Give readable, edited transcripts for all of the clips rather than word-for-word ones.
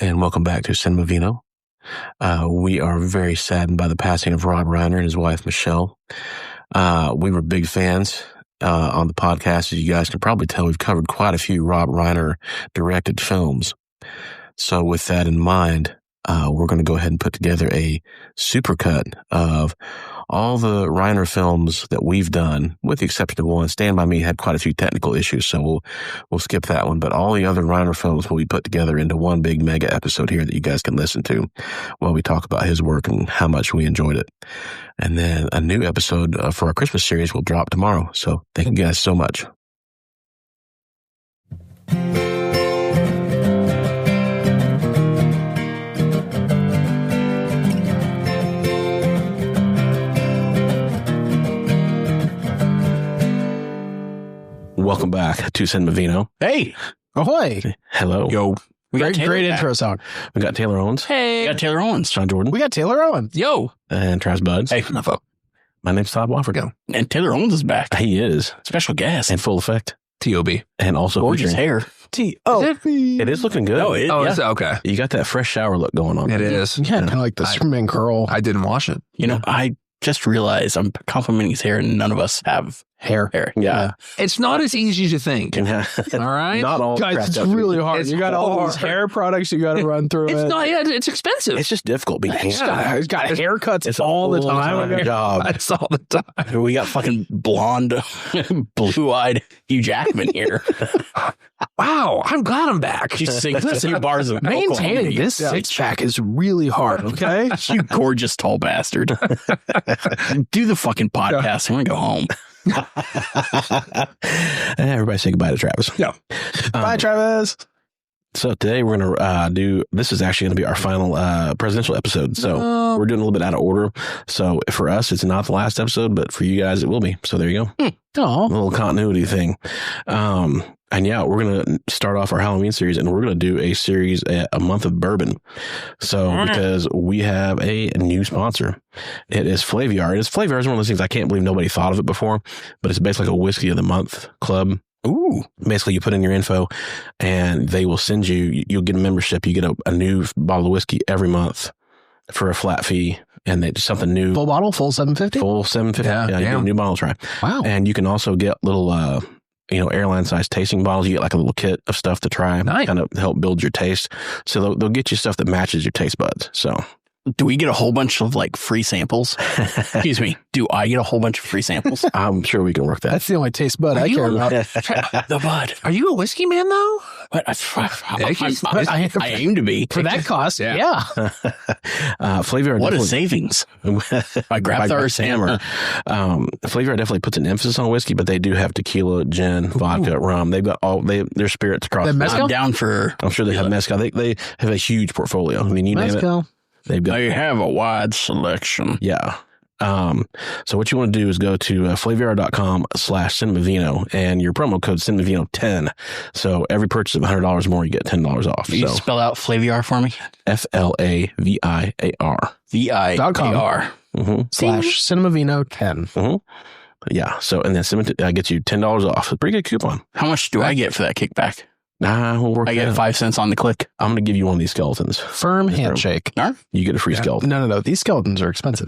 and welcome back to Cinema Vino. We are very saddened by the passing of Rob Reiner and his wife, Michele. We were big fans on the podcast. As you guys can probably tell, we've covered quite a few Rob Reiner directed films. So with that in mind, we're going to go ahead and put together a supercut of all the Reiner films that we've done, with the exception of one. Stand By Me had quite a few technical issues, so we'll skip that one. But all the other Reiner films will be put together into one big mega episode here that you guys can listen to while we talk about his work and how much we enjoyed it. And then a new episode for our Christmas series will drop tomorrow. So thank you guys so much. Welcome back to Cinema Vino. Hey. Ahoy. Hello. Yo. We got Great intro song. We got Taylor Owens. Hey. We got Taylor Owens. Sean Jordan. We got Taylor Owens. Yo. And Travis Buds. Hey, Nuffo. My name's Todd Wofford. Go. And Taylor Owens is back. He is. Special guest. In full effect. T.O.B. And also gorgeous hair. T.O.B. It is looking good. It's okay. You got that fresh shower look going on. It is. Yeah, kind of like the Superman curl. I didn't wash it. You know, I just realized I'm complimenting his hair and none of us have hair. Yeah. It's not as easy as you think. All right? Not all. Guys, it's really hard. You got all these hair products you got to run through. It's not, yeah, it's expensive. It's just difficult being handsome. He's got haircuts all the time. Job. That's all the time. We got fucking blonde, blue-eyed Hugh Jackman here. Wow, I'm glad I'm back. You sing a few bars of maintaining this six-pack is really hard, okay? You gorgeous tall bastard. Do the fucking podcast. I'm going to go home. Everybody say goodbye to Travis. Yeah. Bye, Travis. So today we're going to do, this is actually going to be our final presidential episode. So we're doing a little bit out of order. So for us, it's not the last episode, but for you guys, it will be. So there you go. Oh, a little continuity thing. And yeah, we're going to start off our Halloween series and we're going to do a series, a month of bourbon. So because we have a new sponsor, it is Flaviar. Flaviar is one of those things I can't believe nobody thought of it before, but it's basically like a whiskey of the month club. Ooh. Basically, you put in your info and they will send you'll get a membership. You get a new bottle of whiskey every month for a flat fee. And they just something new. Full bottle, full 750? Full 750. Yeah, you get a new bottle to try. Wow. And you can also get little, airline size tasting bottles. You get like a little kit of stuff to try. Nice. Kind of help build your taste. So they'll get you stuff that matches your taste buds. So. Do we get a whole bunch of like free samples? Excuse me. Do I get a whole bunch of free samples? I'm sure we can work that. That's the only taste bud I care about. The bud. Are you a whiskey man though? But I aim to be. For that cost, yeah. Flaviar. What a savings. I grabbed our hammer. Flaviar definitely puts an emphasis on whiskey, but they do have tequila, gin, vodka, rum. They've got their spirits across. I'm down for. I'm sure they have mezcal. They have a huge portfolio. I mean, you name it. They have a wide selection. Yeah. So what you want to do is go to flaviar.com/cinemavino and your promo code cinemavino10. So every purchase of $100 more, you get $10 off. Can you spell out Flaviar for me? FLAVIAR. VIAR. /cinemavino10. Yeah. So, and then gets you $10 off. It's a pretty good coupon. How much do I get for that kickback? We'll work. I get 5 cents on the click. I'm going to give you one of these skeletons. Firm handshake. You get a free skeleton. No. These skeletons are expensive.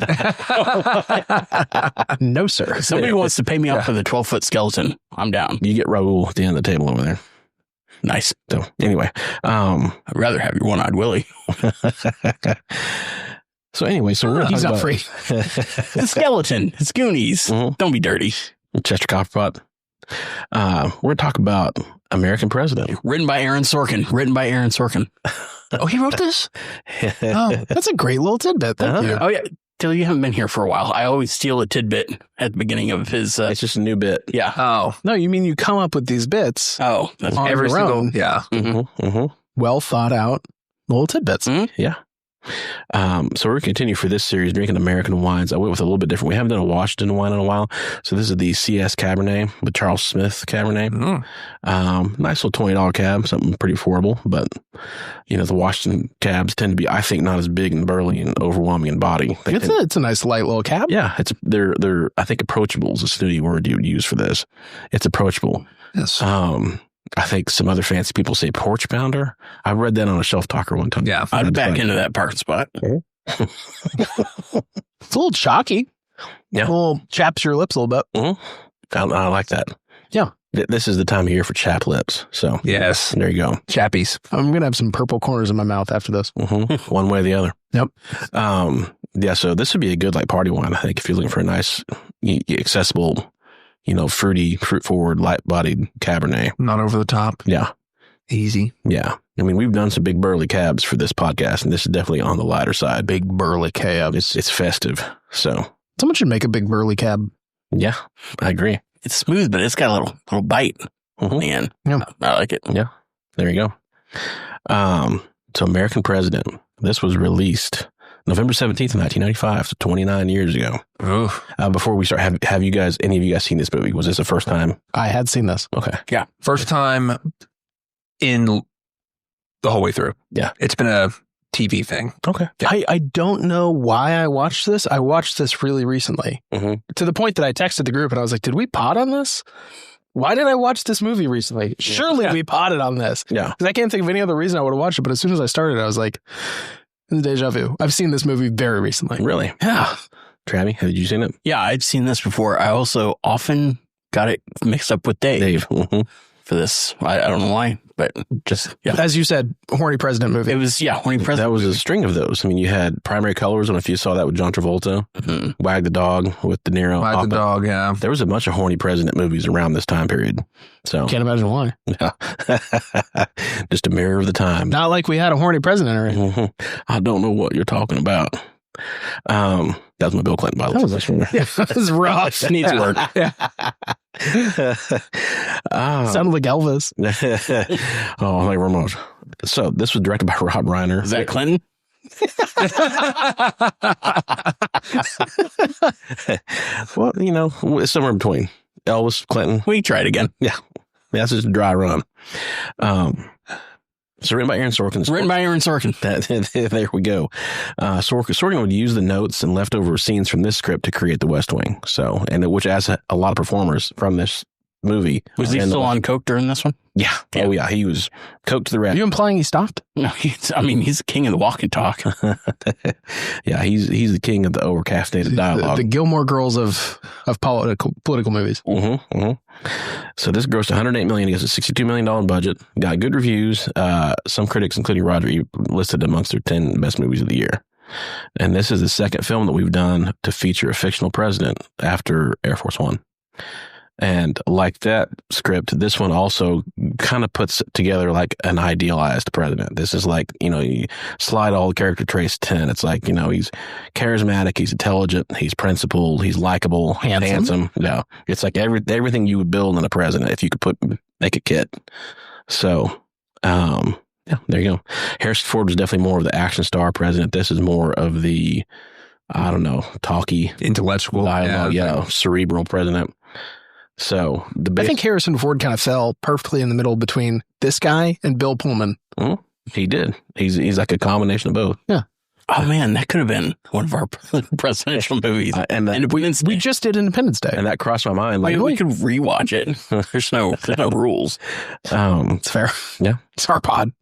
No, sir. Somebody wants to pay me up for the 12-foot skeleton. I'm down. You get Raul at the end of the table over there. Nice. So anyway, I'd rather have your one-eyed Willie. So anyway, he's not free. The skeleton. It's Goonies. Don't be dirty. Chester Copperpot. We're going to talk about American President. Written by Aaron Sorkin. Oh, he wrote this? Oh, that's a great little tidbit. Thank you. Oh, yeah. Till you haven't been here for a while. I always steal a tidbit at the beginning of his... it's just a new bit. Yeah. Oh. No, you mean you come up with these bits. Oh. That's every single... Yeah. Well thought out little tidbits. Yeah. So we're going to continue for this series, drinking American wines. I went with a little bit different. We haven't done a Washington wine in a while. So this is the CS Cabernet, the Charles Smith Cabernet. Nice little $20 cab, something pretty affordable. But, the Washington cabs tend to be, I think, not as big and burly and overwhelming in body. It's a nice light little cab. Yeah. They're I think approachable is a snooty word you would use for this. It's approachable. Yes. I think some other fancy people say porch pounder. I read that on a Shelf Talker one time. Yeah, I'd back into that parking spot. It's a little chalky. Yeah. A little chaps your lips a little bit. I like that. Yeah. This is the time of year for chap lips. So yes, there you go. Chappies. I'm going to have some purple corners in my mouth after this. One way or the other. Yep. Yeah. So this would be a good like party wine, I think, if you're looking for a nice, accessible, fruity, fruit forward, light bodied Cabernet. Not over the top. Yeah. Easy. Yeah. I mean, we've done some big burly cabs for this podcast, and this is definitely on the lighter side. Big burly cab. It's festive. So someone should make a big burly cab. Yeah, I agree. It's smooth, but it's got a little bite. Man, yeah. I like it. Yeah, there you go. So American President. This was released November 17th, 1995, so 29 years ago. Before we start, have you guys, any of you guys seen this movie? Was this the first time? I had seen this. Okay. Yeah. First time in the whole way through. Yeah. It's been a TV thing. Okay. Yeah. I don't know why I watched this. I watched this really recently to the point that I texted the group and I was like, did we pod on this? Why did I watch this movie recently? Surely we podded on this. Yeah. Because I can't think of any other reason I would have watched it. But as soon as I started, I was like, it's deja vu. I've seen this movie very recently. Really? Yeah. Travi, have you seen it? Yeah, I'd seen this before. I also often got it mixed up with Dave. For this. I don't know why, but just, yeah. As you said, horny president movie. It was, horny president. That was a string of those. I mean, you had Primary Colors. I don't know if you saw that with John Travolta. Wag the Dog with De Niro. Wag the Dog, yeah. There was a bunch of horny president movies around this time period. So can't imagine why. Yeah. Just a mirror of the time. Not like we had a horny president or anything. I don't know what you're talking about. That was my Bill Clinton, by the way. That was rough. Needs work. Sounded like Elvis. Like remote. So this was directed by Rob Reiner. Is that Clinton? Well, it's somewhere in between. Elvis, Clinton. We tried again. Yeah. That's just a dry run. So written by Aaron Sorkin. There we go. Sorkin would use the notes and leftover scenes from this script to create The West Wing. So, which has a lot of performers from this movie. Was he still on coke during this one? Yeah. Oh yeah. He was coked to the rat. Are you implying he stopped? No. He's the king of the walk and talk. Yeah. He's the king of the over-caffeinated dialogue. The Gilmore Girls of political movies. So this grossed $108 million against a $62 million budget. Got good reviews. Some critics, including Roger, listed amongst their 10 best movies of the year. And this is the second film that we've done to feature a fictional president after Air Force One. And like that script, this one also kind of puts together like an idealized president. This is like, you slide all the character traits 10. It's like, he's charismatic, he's intelligent, he's principled, he's likable, handsome. Yeah. It's like everything you would build in a president if you could make a kid. So, yeah, there you go. Harrison Ford was definitely more of the action star president. This is more of the, I don't know, talky, intellectual dialogue, cerebral president. So I think Harrison Ford kind of fell perfectly in the middle between this guy and Bill Pullman. He did. He's like a combination of both. Yeah. Oh man, that could have been one of our presidential movies. Independence Day. We just did Independence Day, and that crossed my mind. Like, we could rewatch it. There's no rules. It's fair. Yeah, it's our pod.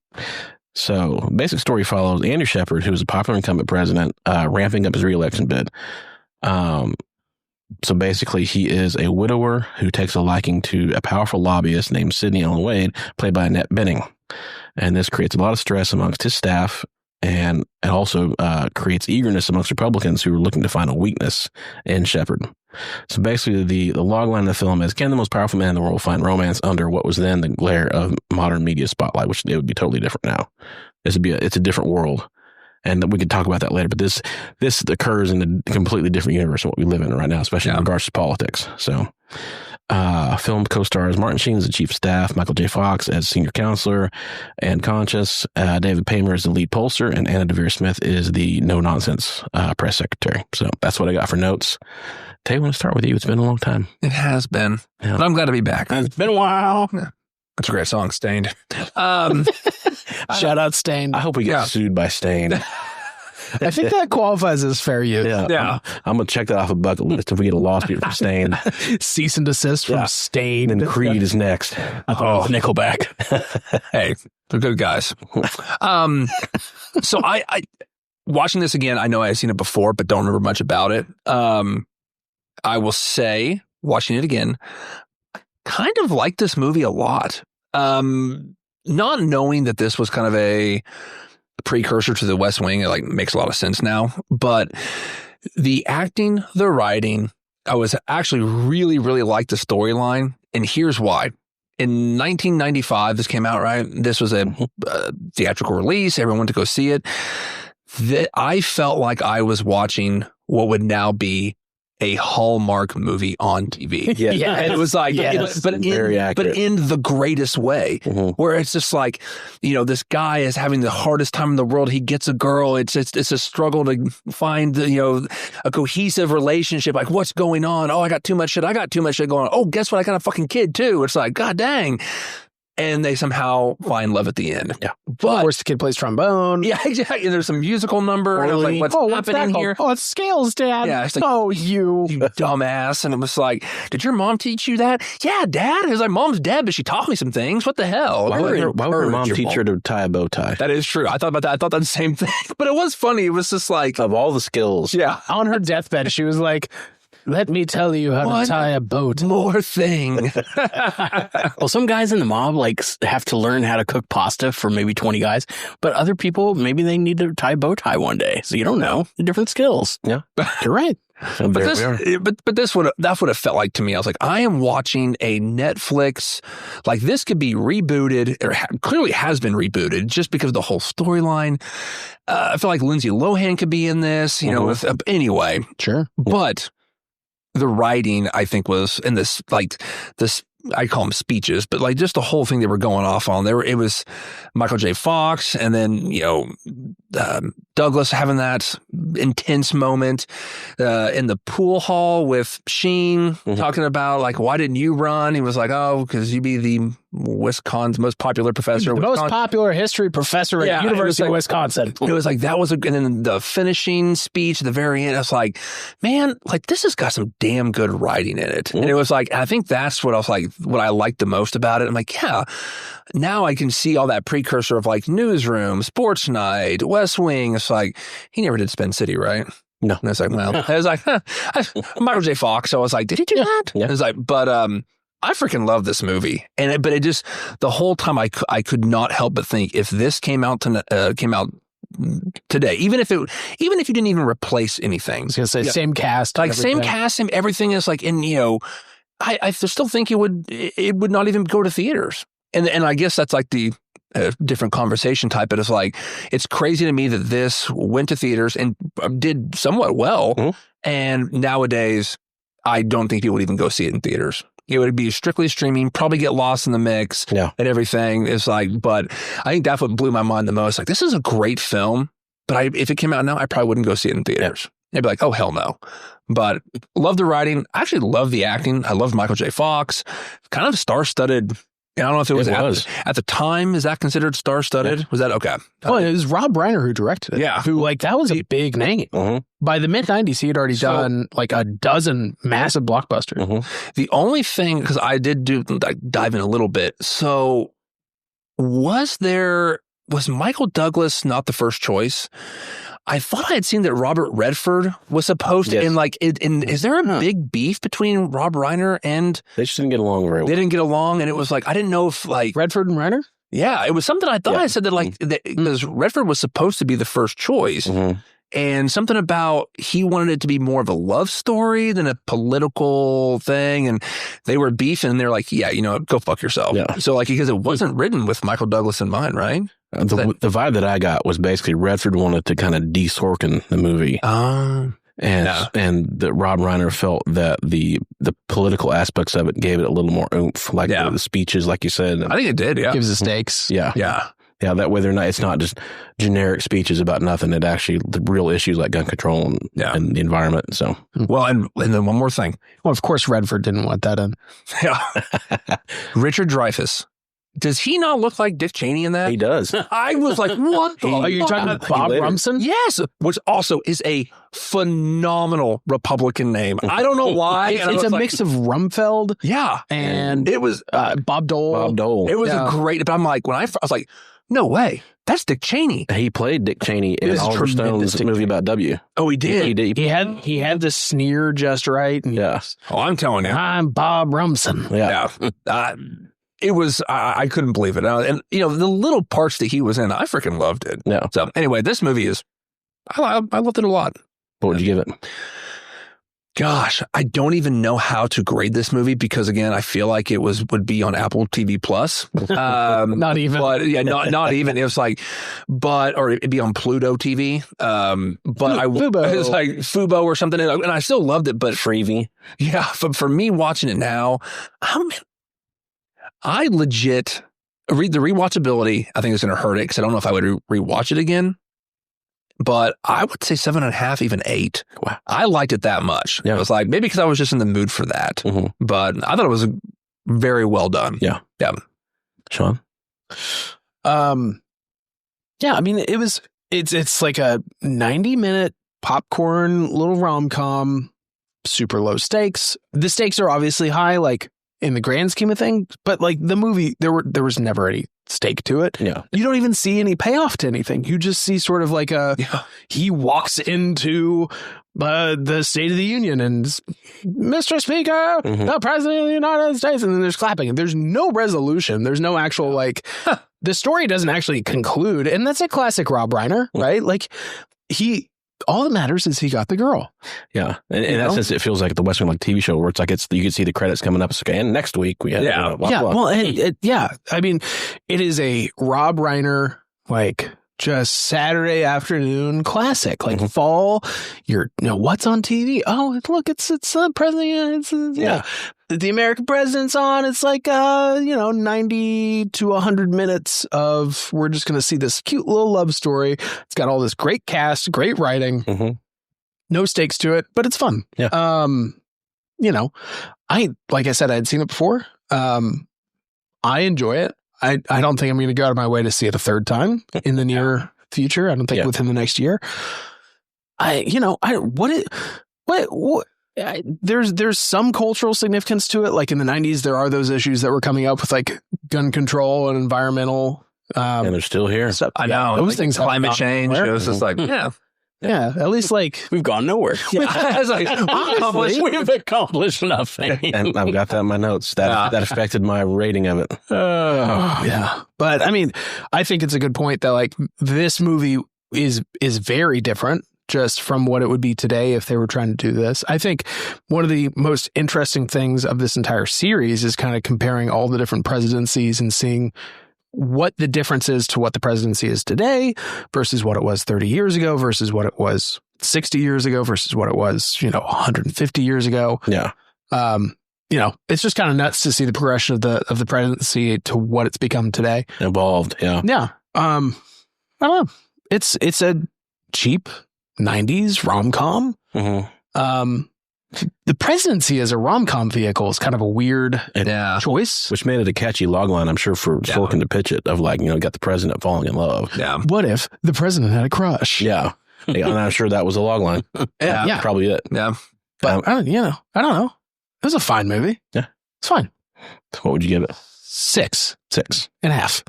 So, basic story follows Andrew Shepard, who was a popular incumbent president, ramping up his re-election bid. So basically, he is a widower who takes a liking to a powerful lobbyist named Sidney Ellen Wade, played by Annette Bening. And this creates a lot of stress amongst his staff, and it also creates eagerness amongst Republicans who are looking to find a weakness in Shepard. So basically, the logline of the film is, can the most powerful man in the world find romance under what was then the glare of modern media spotlight, which it would be totally different now. It's a different world. And we could talk about that later, but this occurs in a completely different universe than what we live in right now, especially in regards to politics. So, film co-stars Martin Sheen as the chief of staff, Michael J. Fox as senior counselor and conscious, David Paymer is the lead pollster, and Anna Devere Smith is the no-nonsense press secretary. So that's what I got for notes. Tay, I want to start with you. It's been a long time. It has been, but I'm glad to be back. It's been a while. Yeah. That's a great song, Stained. Shout out Stained. I hope we get sued by Stained. I think that qualifies as fair use. Yeah. I'm going to check that off a bucket list if we get a lawsuit from Stained. Cease and desist from Stained. And then Creed is next. I thought it was Nickelback. Hey, they're good guys. So I watching this again, I know I've seen it before, but don't remember much about it. I will say, watching it again, I kind of like this movie a lot. Not knowing that this was kind of a precursor to The West Wing, it like makes a lot of sense now. But the acting, the writing, I was actually really, really liked the storyline. And here's why. In 1995, this came out, right? This was a theatrical release. Everyone went to go see it. I felt like I was watching what would now be a Hallmark movie on TV. Yeah. And it was like, but in the greatest way, where it's just like, this guy is having the hardest time in the world. He gets a girl. It's a struggle to find, a cohesive relationship. Like, what's going on? Oh, I got too much shit. Going on. Oh, guess what? I got a fucking kid too. It's like, God dang. And they somehow find love at the end. Yeah. But of course, the kid plays trombone. Yeah, exactly. And there's some musical number. And I was like, what's happening here? Oh, it's scales, Dad. Yeah. It's like, you dumbass. And it was like, did your mom teach you that? Yeah, Dad. It was like, Mom's dead, but she taught me some things. What the hell? Why would her mom teach her to tie a bow tie? That is true. I thought about that. I thought that the same thing. But it was funny. It was just like, of all the skills. Yeah. On her deathbed, she was like, let me tell you how to tie a boat. More thing. Well, some guys in the mob have to learn how to cook pasta for maybe 20 guys, but other people, maybe they need to tie a bow tie one day. So you don't know. Different skills. Yeah. You're right. But this one, that's what it felt like to me. I was like, I am watching a Netflix, like this could be rebooted, or clearly has been rebooted just because of the whole storyline. I feel like Lindsay Lohan could be in this, anyway. Sure. But the writing, I think, was in this, I call them speeches, but like just the whole thing they were going off on. It was Michael J. Fox, and then Douglas having that intense moment in the pool hall with Sheen talking about like, why didn't you run? He was like, oh, because you be the Wisconsin's most popular professor. The most popular history professor at University of Wisconsin. It was like that was and then the finishing speech at the very end. I was like, man, like this has got some damn good writing in it. And it was like, I think that's what I was like, what I liked the most about it. I'm like, yeah, now I can see all that precursor of like Newsroom, Sports Night, West Wing. It's like, he never did Spin City, right? No. And I was like, well, I was like, Michael J. Fox. So I was like, did he do that? Yeah. I was like, but I freaking love this movie. But it just, the whole time I could not help but think, if this came out today, even if you didn't even replace anything. I was going to say same cast. Like same cast, same everything is like, and I still think it would not even go to theaters. And I guess that's like the different conversation type. But it's like, it's crazy to me that this went to theaters and did somewhat well. And nowadays, I don't think people would even go see it in theaters. It would be strictly streaming, probably get lost in the mix and everything. It's like, but I think that's what blew my mind the most. Like, this is a great film, but if it came out now, I probably wouldn't go see it in theaters. I'd be like, oh, hell no. But love the writing. I actually love the acting. I love Michael J. Fox. Kind of star-studded. I don't know if it was. At the time. Is that considered star-studded? Was that okay? Well, it was Rob Reiner who directed it. Yeah. Who, like, that was a big name. By the mid-90s, he had already done like a dozen massive blockbusters. The only thing, because I did dive in a little bit. So was Michael Douglas not the first choice? I thought I had seen that Robert Redford was supposed to, is there a big beef between Rob Reiner and... They just didn't get along very well. They didn't get along, and it was like, I didn't know if like... Redford and Reiner? Yeah, it was something I thought I said that like, because Redford was supposed to be the first choice, and something about he wanted it to be more of a love story than a political thing, and they were beefing, and they're like, yeah, go fuck yourself. Yeah. So like, because it wasn't written with Michael Douglas in mind, right? The vibe that I got was basically Redford wanted to kind of de-Sorkin the movie. And that Rob Reiner felt that the political aspects of it gave it a little more oomph, like the speeches, like you said. I think it did, yeah. Gives the stakes. Yeah. That way it's not just generic speeches about nothing. It actually, the real issues like gun control and the environment. So, well, and then one more thing. Well, of course, Redford didn't want that in. Yeah. Richard Dreyfuss Does he not look like Dick Cheney in that? He does. I was like, what the Are you talking about Bob Rumson? Yes, which also is a phenomenal Republican name. I don't know why. It's a mix of Rumfeld and it was Bob Dole. Bob Dole. It was a great, but I'm like, I was like, no way. That's Dick Cheney. He played Dick Cheney in Oliver Stone's movie about W. Oh, he did? He had the sneer just right. And Yeah. Oh, I'm telling you. I'm Bob Rumson. Yeah. It was, I couldn't believe it. And, the little parts that he was in, I freaking loved it. Yeah. So anyway, this movie is, I loved it a lot. What would you give it? Gosh, I don't even know how to grade this movie because, again, I feel like it would be on Apple TV Plus. Not even. But yeah, not even. It was like, or it'd be on Pluto TV. But Fubo. It was like Fubo or something. And I still loved it, but Freevee. yeah, for me watching it now, I legit the rewatchability, I think is going to hurt it because I don't know if I would rewatch it again. But I would say 7.5, even 8. Wow. I liked it that much. Yeah. It was like, maybe because I was just in the mood for that. Mm-hmm. But I thought it was very well done. Yeah. Yeah. Sean? Yeah, I mean, it's like a 90-minute popcorn little rom-com, super low stakes. The stakes are obviously high, like in the grand scheme of things, but like the movie, there was never any stake to it. Yeah. You don't even see any payoff to anything. You just see sort of like he walks into the State of the Union and Mr. Speaker, the President of the United States, and then there's clapping. And there's no resolution. There's no actual the story doesn't actually conclude. And that's a classic Rob Reiner, right? Like all that matters is he got the girl. Yeah. And in that sense, it feels like the Western TV show where it's like you can see the credits coming up. It's okay. And next week we have blah, yeah. blah. Well, I mean, it is a Rob Reiner, just Saturday afternoon classic, fall. What's on TV? Oh, look, it's president. The American president's on. It's like 90 to 100 minutes of we're just going to see this cute little love story. It's got all this great cast, great writing, no stakes to it, but it's fun. Yeah. Like I said, I had seen it before. I enjoy it. I don't think I'm going to go out of my way to see it a third time in the near future. I don't think within the next year. There's some cultural significance to it. Like in the 90s, there are those issues that were coming up with like gun control and environmental. And they're still here. Stuff. I know. Those things climate change. It was just like, yeah, at least we've gone nowhere. I was like, we've accomplished nothing. And I've got that in my notes. That affected my rating of it. Yeah. But I mean, I think it's a good point that this movie is very different just from what it would be today if they were trying to do this. I think one of the most interesting things of this entire series is kind of comparing all the different presidencies and seeing what the difference is to what the presidency is today versus what it was 30 years ago versus what it was 60 years ago versus what it was, 150 years ago. Yeah. It's just kind of nuts to see the progression of the presidency to what it's become today. Evolved. Yeah. Yeah. I don't know. It's a cheap 90s rom-com. The presidency as a rom-com vehicle is kind of a weird choice. Which made it a catchy logline, I'm sure, for Sorkin to pitch it of got the president falling in love. Yeah. What if the president had a crush? Yeah. And I'm sure that was a logline. Yeah. Probably it. Yeah. But I don't know. It was a fine movie. Yeah. It's fine. What would you give it? 6.5.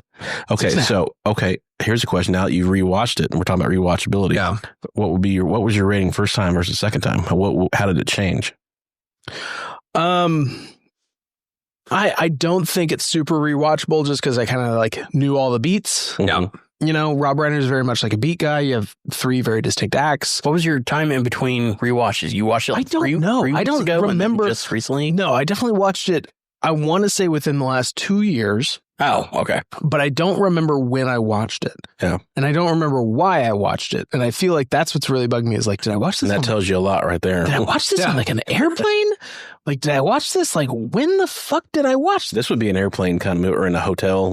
Okay. Here's a question. Now that you've rewatched it, and we're talking about rewatchability. Yeah. What was your rating first time versus second time? How did it change? I don't think it's super rewatchable just because I kind of knew all the beats. Yeah. Rob Reiner is very much like a beat guy. You have 3 very distinct acts. What was your time in between rewatches? You watched it I don't know. three I don't weeks ago remember. Just recently? No, I definitely watched it. I want to say within the last 2 years. Oh, okay. But I don't remember when I watched it. Yeah. And I don't remember why I watched it. And I feel like that's what's really bugging me is did I watch this? And that tells you a lot right there. Did I watch this on an airplane? Did I watch this? When the fuck did I watch this? This would be an airplane kind of movie or in a hotel.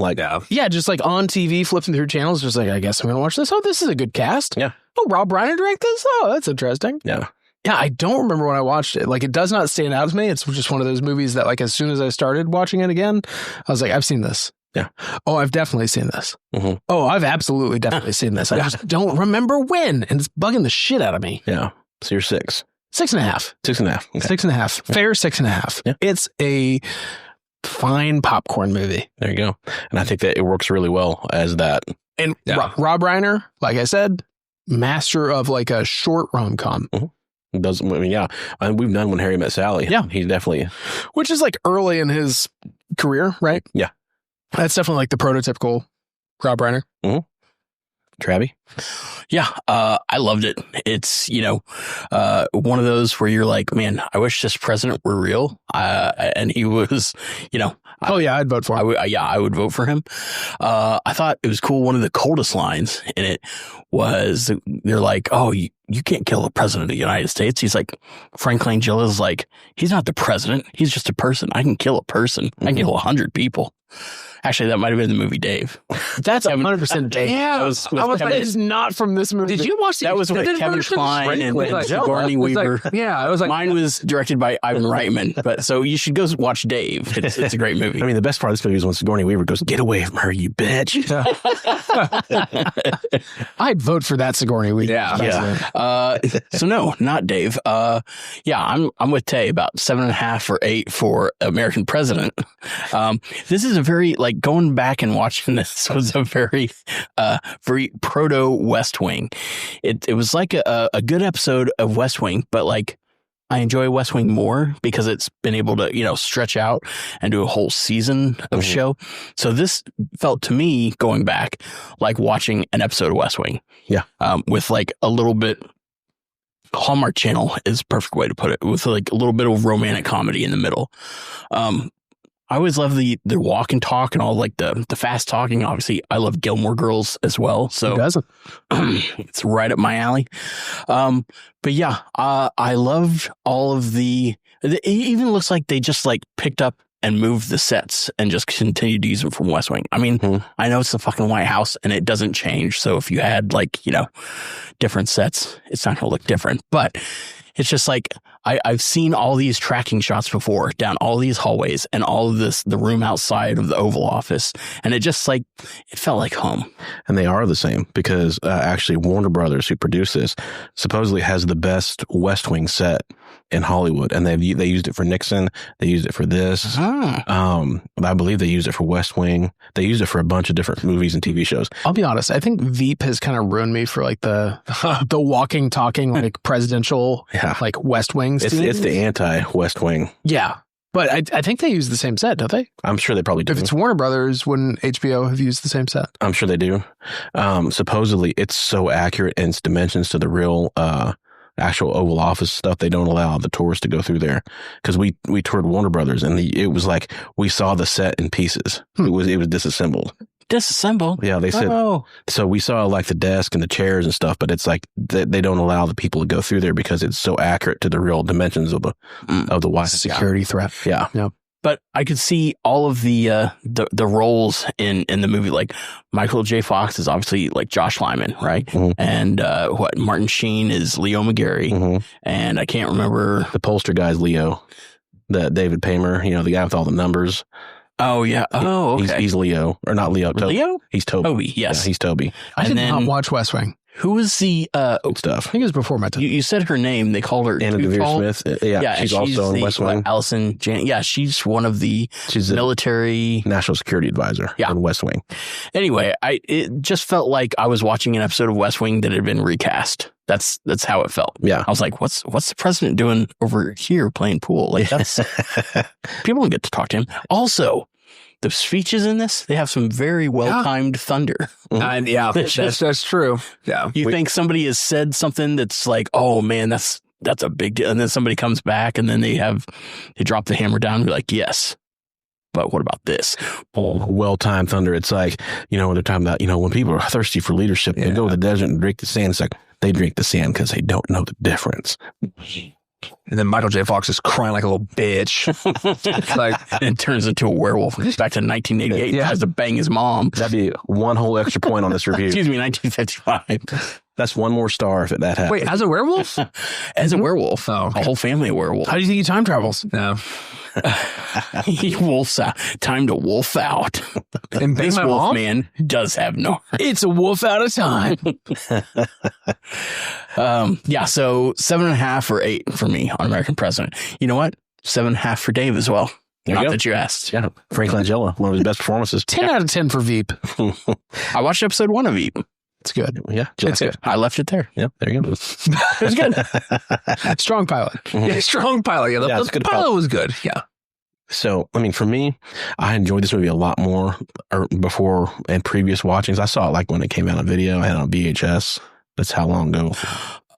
Yeah, just on TV, flipping through channels, just I guess I'm going to watch this. Oh, this is a good cast. Yeah. Oh, Rob Reiner directed this? Oh, that's interesting. Yeah. Yeah, I don't remember when I watched it. It does not stand out to me. It's just one of those movies that, as soon as I started watching it again, I was like, I've seen this. Yeah. Oh, I've definitely seen this. Mm-hmm. Oh, I've absolutely definitely seen this. I just don't remember when, and it's bugging the shit out of me. Yeah. So you're 6. 6.5. 6.5. Okay. 6.5. Fair 6.5. Yeah. It's a fine popcorn movie. There you go. And I think that it works really well as that. And Rob Reiner, like I said, master of like a short rom-com. Doesn't, I mean, yeah. And we've done When Harry Met Sally. Yeah. He's definitely. Which is like early in his career, right? Yeah. That's definitely like the prototypical Rob Reiner. Travie? Yeah, I loved it. It's, one of those where you're like, man, I wish this president were real. And he was, Oh, yeah, I'd vote for him. I would vote for him. I thought it was cool. One of the coldest lines in it was, they're like, oh, you can't kill the president of the United States. He's like, Frank Langella's like, he's not the president. He's just a person. I can kill a person. I can kill 100 people. Actually, that might have been the movie Dave. That's 100% Dave. Yeah, that is not from this movie. Did you watch that? Was with Kevin Kline and Sigourney Weaver. I was like, mine was directed by Ivan Reitman. But so you should go watch Dave. It's a great movie. I mean, the best part of this movie is when Sigourney Weaver goes, "Get away from her, you bitch." I'd vote for that Sigourney Weaver. Yeah. So no, not Dave. I'm with Tay about 7.5 or 8 for American President. This is a very going back and watching this was a very proto West Wing. It was like a good episode of West Wing, but I enjoy West Wing more because it's been able to, stretch out and do a whole season of show. So this felt to me, going back, like watching an episode of West Wing. Yeah. With a little bit, Hallmark Channel is a perfect way to put it, with a little bit of romantic comedy in the middle. I always love the walk and talk and all the fast talking. Obviously, I love Gilmore Girls as well. So who doesn't? It's right up my alley. But yeah, I loved all of it even looks like they just picked up and moved the sets and just continued to use them from West Wing. I mean, I know it's the fucking White House and it doesn't change. So if you had different sets, it's not going to look different. But it's just I've seen all these tracking shots before down all these hallways and all of the room outside of the Oval Office. And it just it felt like home. And they are the same because actually Warner Brothers, who produced this, supposedly has the best West Wing set in Hollywood. And they used it for Nixon. They used it for this. I believe they used it for West Wing. They used it for a bunch of different movies and TV shows. I'll be honest. I think Veep has kind of ruined me for the walking, talking, presidential, West Wing. It's the anti-West Wing. Yeah. But I think they use the same set, don't they? I'm sure they probably do. If it's Warner Brothers, wouldn't HBO have used the same set? I'm sure they do. Supposedly, it's so accurate in its dimensions to the real actual Oval Office stuff. They don't allow the tourists to go through there because we toured Warner Brothers and it was we saw the set in pieces. It was disassembled. Disassembled? Yeah, they said. Oh. So we saw the desk and the chairs and stuff, but it's they don't allow the people to go through there because it's so accurate to the real dimensions of the White House. Security threat. Yeah. Yeah. But I could see all of the roles in the movie. Michael J. Fox is obviously Josh Lyman, right? Mm-hmm. And Martin Sheen is Leo McGarry, and I can't remember the pollster guy's Leo, the David Paymer, the guy with all the numbers. Oh yeah. Oh, okay. He's Leo, or not Leo? Leo? He's Toby. Toby. Yes, yeah, he's Toby. I did not watch West Wing. Who was the stuff? I think it was before my time. You said her name. They called her Anna Devere Smith. Yeah, she's also in West Wing. Allison Jan. Yeah, she's one of the military national security advisor in West Wing. Anyway, it just felt like I was watching an episode of West Wing that had been recast. That's how it felt. Yeah, I was like, what's the president doing over here playing pool? That's people don't get to talk to him. Also, the speeches in this, they have some very well-timed thunder. And that's true. Yeah. You think somebody has said something that's oh man, that's a big deal. And then somebody comes back and then they drop the hammer down and be like, yes. But what about this? Well-timed thunder. It's when they're talking about, when people are thirsty for leadership, they go to the desert and drink the sand. It's they drink the sand because they don't know the difference. And then Michael J. Fox is crying like a little bitch. And turns into a werewolf. It's back to 1988. Yeah. Tries to bang his mom. That'd be one whole extra point on this review. Excuse me, 1955. That's one more star if that happens. Wait, as a werewolf? As a werewolf. Oh, okay. A whole family of werewolves. How do you think he time travels? No. He wolfs out. Time to wolf out. And bang This my wolf mom? man does have no. It's a wolf out of time. Yeah, so 7.5 or 8 for me on American President. You know what? 7.5 for Dave as well. There you Not go. that you asked. Yeah, Frank Langella, one of his best performances. 10 out of 10 for Veep. I watched episode 1 of Veep. It's good. Yeah, It's good. I left it there. Yeah, there you go. It was good. Strong pilot. Yeah, strong pilot. Yeah, Yeah, it's a the good pilot pilot. was good. Yeah. So, I mean, for me, I enjoyed this movie a lot more before and previous watchings. I saw it like when it came out on video. I had it on VHS. That's how long ago.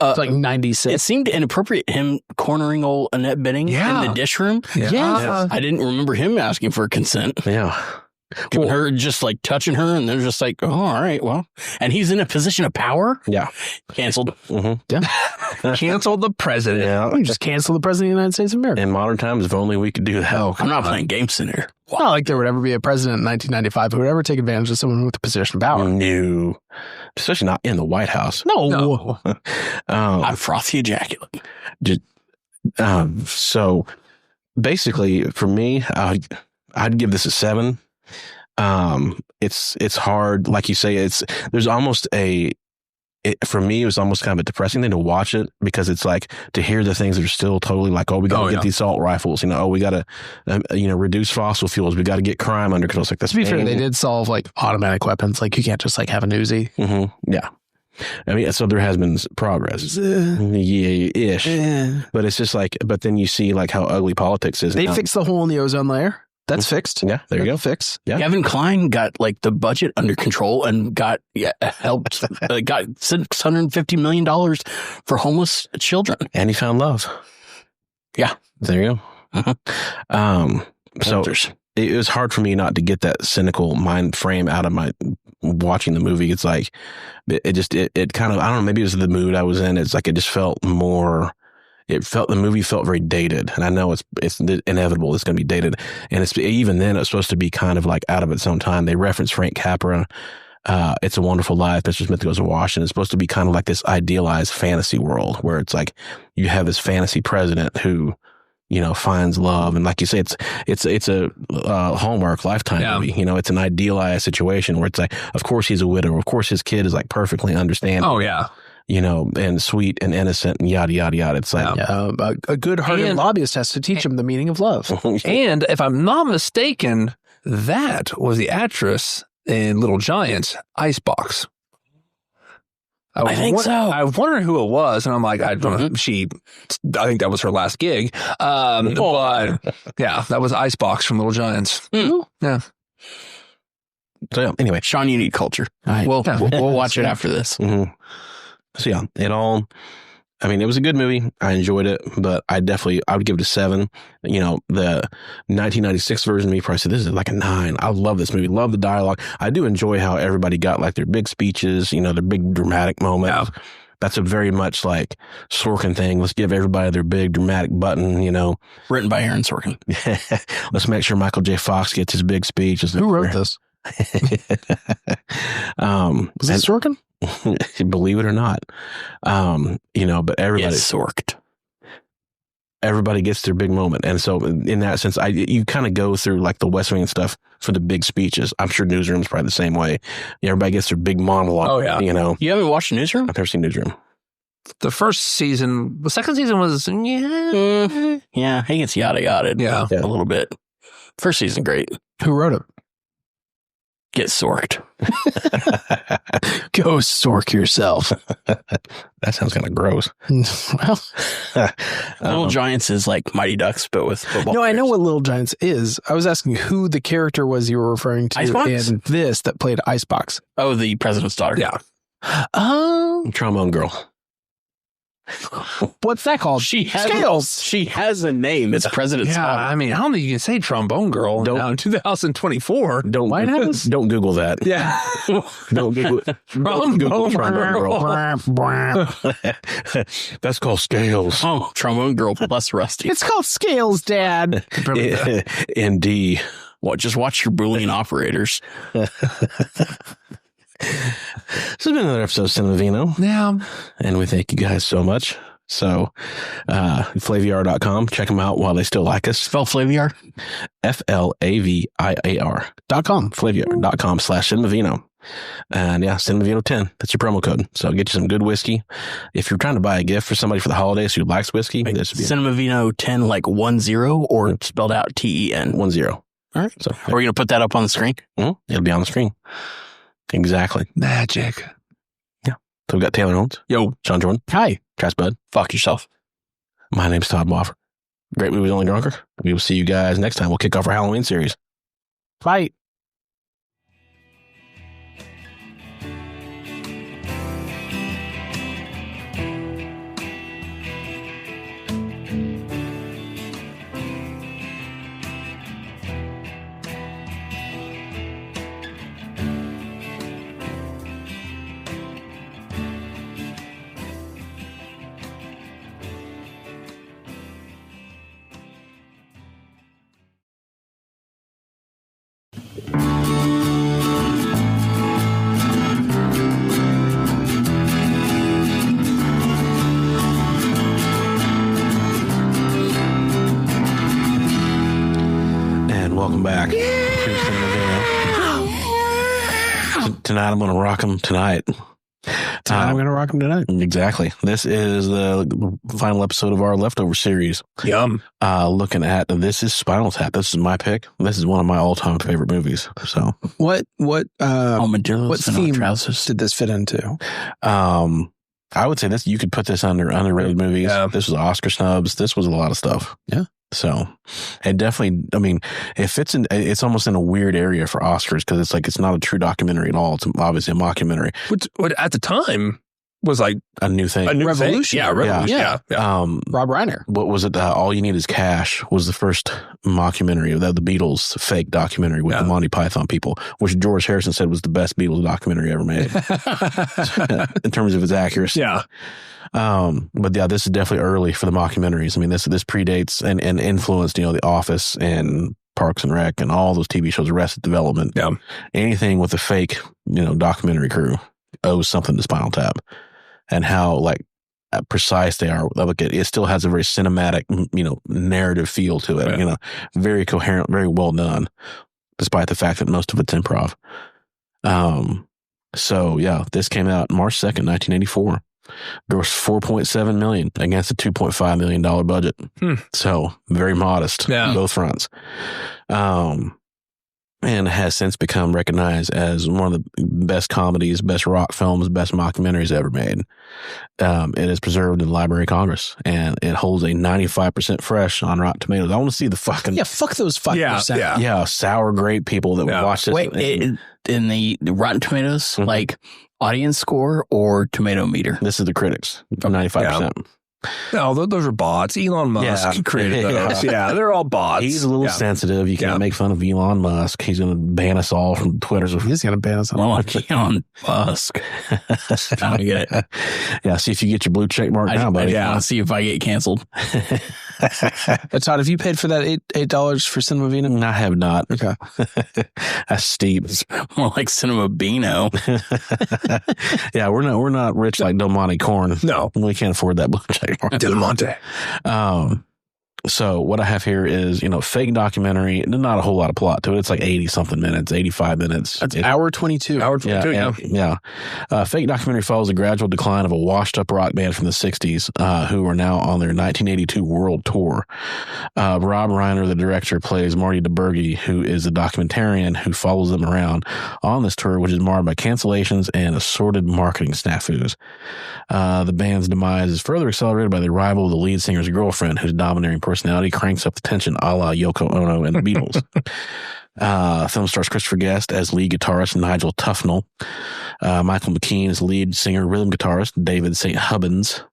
It's like 96. It seemed inappropriate him cornering old Annette Bening Yeah. in the dish room. Yeah. I didn't remember him asking for consent. Yeah. Giving her just like touching her, and they're just like, oh, all right, well. And he's in a position of power. Yeah. Canceled. Mm-hmm. Canceled the president. Yeah. We just cancel the president of the United States of America. In modern times, if only we could do that. Oh, I'm not playing Game Center. Not like there would ever be a president in 1995 who would ever take advantage of someone with a position of power. No. Especially not in the White House. No. I'm frothy ejaculate. So basically, for me, I'd give this a 7. It's hard, like you say. There's almost for me, it was almost kind of a depressing thing to watch it, because it's like to hear the things that are still totally like, oh, we got to get these assault rifles, oh, we got to, reduce fossil fuels. We got to get crime under control. It's like, To be fair, they did solve like automatic weapons. Like you can't just like have an Uzi. Mm-hmm. Yeah. I mean, so there has been progress. Yeah-ish. But it's just like, but then you see like how ugly politics is. They now. fixed the hole in the ozone layer. That's fixed. Yeah, there you go. Fix. Yeah. Kevin Kline got like the budget under control and got helped, got $650 million for homeless children. And he found love. Yeah. There you go. So Walters. it was hard for me not to get that cynical mind frame out of my watching the movie. It's like, it kind of, I don't know, maybe it was the mood I was in. It's like, it just felt more, the movie felt very dated. And I know it's inevitable. It's going to be dated. And even then it's supposed to be kind of like out of its own time. They reference Frank Capra. It's a Wonderful Life. Mr. Smith Goes to Washington. It's supposed to be kind of like this idealized fantasy world where it's like you have this fantasy president who, finds love. And like you say, it's a Hallmark Lifetime movie. It's an idealized situation where it's like, of course he's a widow. Of course his kid is like perfectly understanding. Oh, yeah. And sweet and innocent and yada, yada, yada. It's like, A good-hearted lobbyist has to teach him the meaning of love. And if I'm not mistaken, that was the actress in Little Giants, Icebox. I think so. I was wondering who it was, and I'm like, I don't know. I think that was her last gig. But yeah, that was Icebox from Little Giants. Yeah. So yeah, anyway. Sean, you need culture. We'll watch it after this. Mm-hmm. So yeah, it was a good movie. I enjoyed it, but I would give it a 7. The 1996 version of me probably said this is like a 9. I love this movie. Love the dialogue. I do enjoy how everybody got like their big speeches, their big dramatic moments. Yeah. That's a very much like Sorkin thing. Let's give everybody their big dramatic button, Written by Aaron Sorkin. Let's make sure Michael J. Fox gets his big speech. Who wrote this? Was it Sorkin? Believe it or not. But everybody Sorked. Everybody gets their big moment. And so in that sense, you kind of go through like the West Wing and stuff for the big speeches. I'm sure Newsroom's probably the same way. Everybody gets their big monologue. Oh, yeah. You haven't watched Newsroom? I've never seen Newsroom. The first season, the second season was, Yeah, he gets yada yada. Yeah. A little bit. First season, great. Who wrote it? Get sorked. Go sork yourself. That sounds kind of gross. Well, Little Giants is like Mighty Ducks, but with football. no, I know players. what Little Giants is. I was asking who the character was you were referring to Icebox? in this that played Icebox. Oh, the president's daughter. Yeah. Oh, Trombone Girl. what's that called? She has Scales. She has a name. It's president's Yeah, daughter. I mean, I don't think you can say trombone girl now in 2024. Don't White House? Don't Google that. Yeah. Don't Google Trombone Trombone Girl. That's called Scales. Oh, trombone girl plus Rusty. It's called Scales, Dad. ND. Just watch your Boolean operators. This has been another episode of Cinema Vino. Yeah. And we thank you guys so much. So, Flaviar.com. Check them out while they still like us. Spell Flaviar. FLAVIAR.com. Flaviar.com/CinemaVino. And yeah, CinemaVino 10. That's your promo code. So get you some good whiskey. If you're trying to buy a gift for somebody for the holidays who likes whiskey, this would be Cinema Vino 10, like 10 or spelled out TEN. 10. All right. So Are we going to put that up on the screen? it'll be on the screen. Exactly. Magic. So we've got Taylor Owens. Yo. Sean Jordan. Hi. Trash Bud. Fuck yourself. My name's Todd Woffer. Great Movies Only Drunker. We will see you guys next time. We'll kick off our Halloween series. Bye. Welcome back to Cinema Vino. Tonight I'm going to rock them tonight. I'm going to rock them tonight. Exactly. This is the final episode of our Leftover series. Yum. Looking at, this is Spinal Tap. This is my pick. This is one of my all-time favorite movies. So, What What theme trousers. did this fit into? I would say this, you could put this under underrated movies. Yeah. This was Oscar snubs. This was a lot of stuff. Yeah. So, it definitely, I mean, it fits in, it's almost in a weird area for Oscars because it's like, it's not a true documentary at all. It's obviously a mockumentary. Which at the time was like A new thing. a new Revolution. thing. Yeah, revolution. Yeah. Yeah. Rob Reiner. What was it? All You Need Is Cash was the first mockumentary of the Beatles fake documentary with the Monty Python people, which George Harrison said was the best Beatles documentary ever made in terms of its accuracy. Yeah. But yeah, this is definitely early for the mockumentaries. I mean, this predates and influenced, The Office and Parks and Rec and all those TV shows, Arrested Development. Yeah. Anything with a fake, documentary crew owes something to Spinal Tap. And how precise they are. Look, it still has a very cinematic, narrative feel to it. Right. Very coherent, very well done, despite the fact that most of it's improv. So yeah, this came out March 2nd, 1984. Grossed $4.7 million against a $2.5 million budget. So very modest on both fronts. And has since become recognized as one of the best comedies, best rock films, best mockumentaries ever made. It is preserved in the Library of Congress, and it holds a 95% fresh on Rotten Tomatoes. I want to see the fucking... Yeah, fuck those 5%. Yeah, sour grape people that would watch this. Wait, in the Rotten Tomatoes, like audience score or tomato meter? This is the critics, 95%. No, those are bots. Elon Musk created those. Yeah, they're all bots. He's a little sensitive. You can't make fun of Elon Musk. He's going to ban us all from Twitter. He's going to ban us all. Well, Elon Musk. I don't get it. Yeah, see if you get your blue check mark now, buddy. I want to see if I get canceled. But Todd, have you paid for that $8 for Cinema Vino? I have not. Okay. That's steep. It's more like Cinema Beano. Yeah, we're not rich like Del Monte Corn. No. We can't afford that blue check mark. Del Monte. So what I have here is, fake documentary. Not a whole lot of plot to it. It's like 80-something minutes, 85 minutes. That's hour 22. Hour 22, yeah. Fake documentary follows a gradual decline of a washed-up rock band from the 60s who are now on their 1982 world tour. Rob Reiner, the director, plays Marty DeBurgi, who is a documentarian who follows them around on this tour, which is marred by cancellations and assorted marketing snafus. The band's demise is further accelerated by the arrival of the lead singer's girlfriend, whose domineering personality cranks up the tension a la Yoko Ono and the Beatles. Film stars Christopher Guest as lead guitarist Nigel Tufnell, Michael McKean as lead singer rhythm guitarist David St. Hubbins,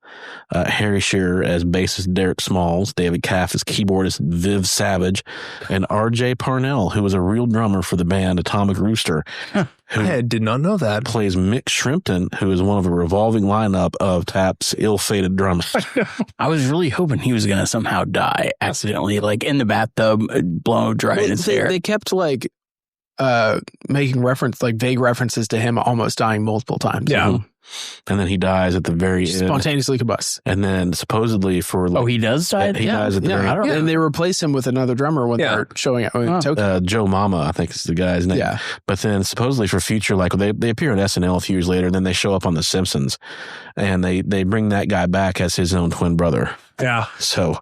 Harry Shearer as bassist Derek Smalls, David Caff as keyboardist Viv Savage, and R.J. Parnell, who was a real drummer for the band Atomic Rooster. I did not know that. Plays Mick Shrimpton, who is one of a revolving lineup of Tap's ill-fated drummers. I was really hoping he was going to somehow die accidentally, like in the bathtub, blown dry in his hair. They kept making vague references to him almost dying multiple times. Yeah. And then he dies at the very end. Spontaneously combusts. And then supposedly for he does die? he dies at the very I don't know. And they replace him with another drummer when they're showing up. Joe Mama, I think is the guy's name. Yeah. But then supposedly for future, like they appear on SNL a few years later, and then they show up on The Simpsons, and they bring that guy back as his own twin brother. Yeah. So,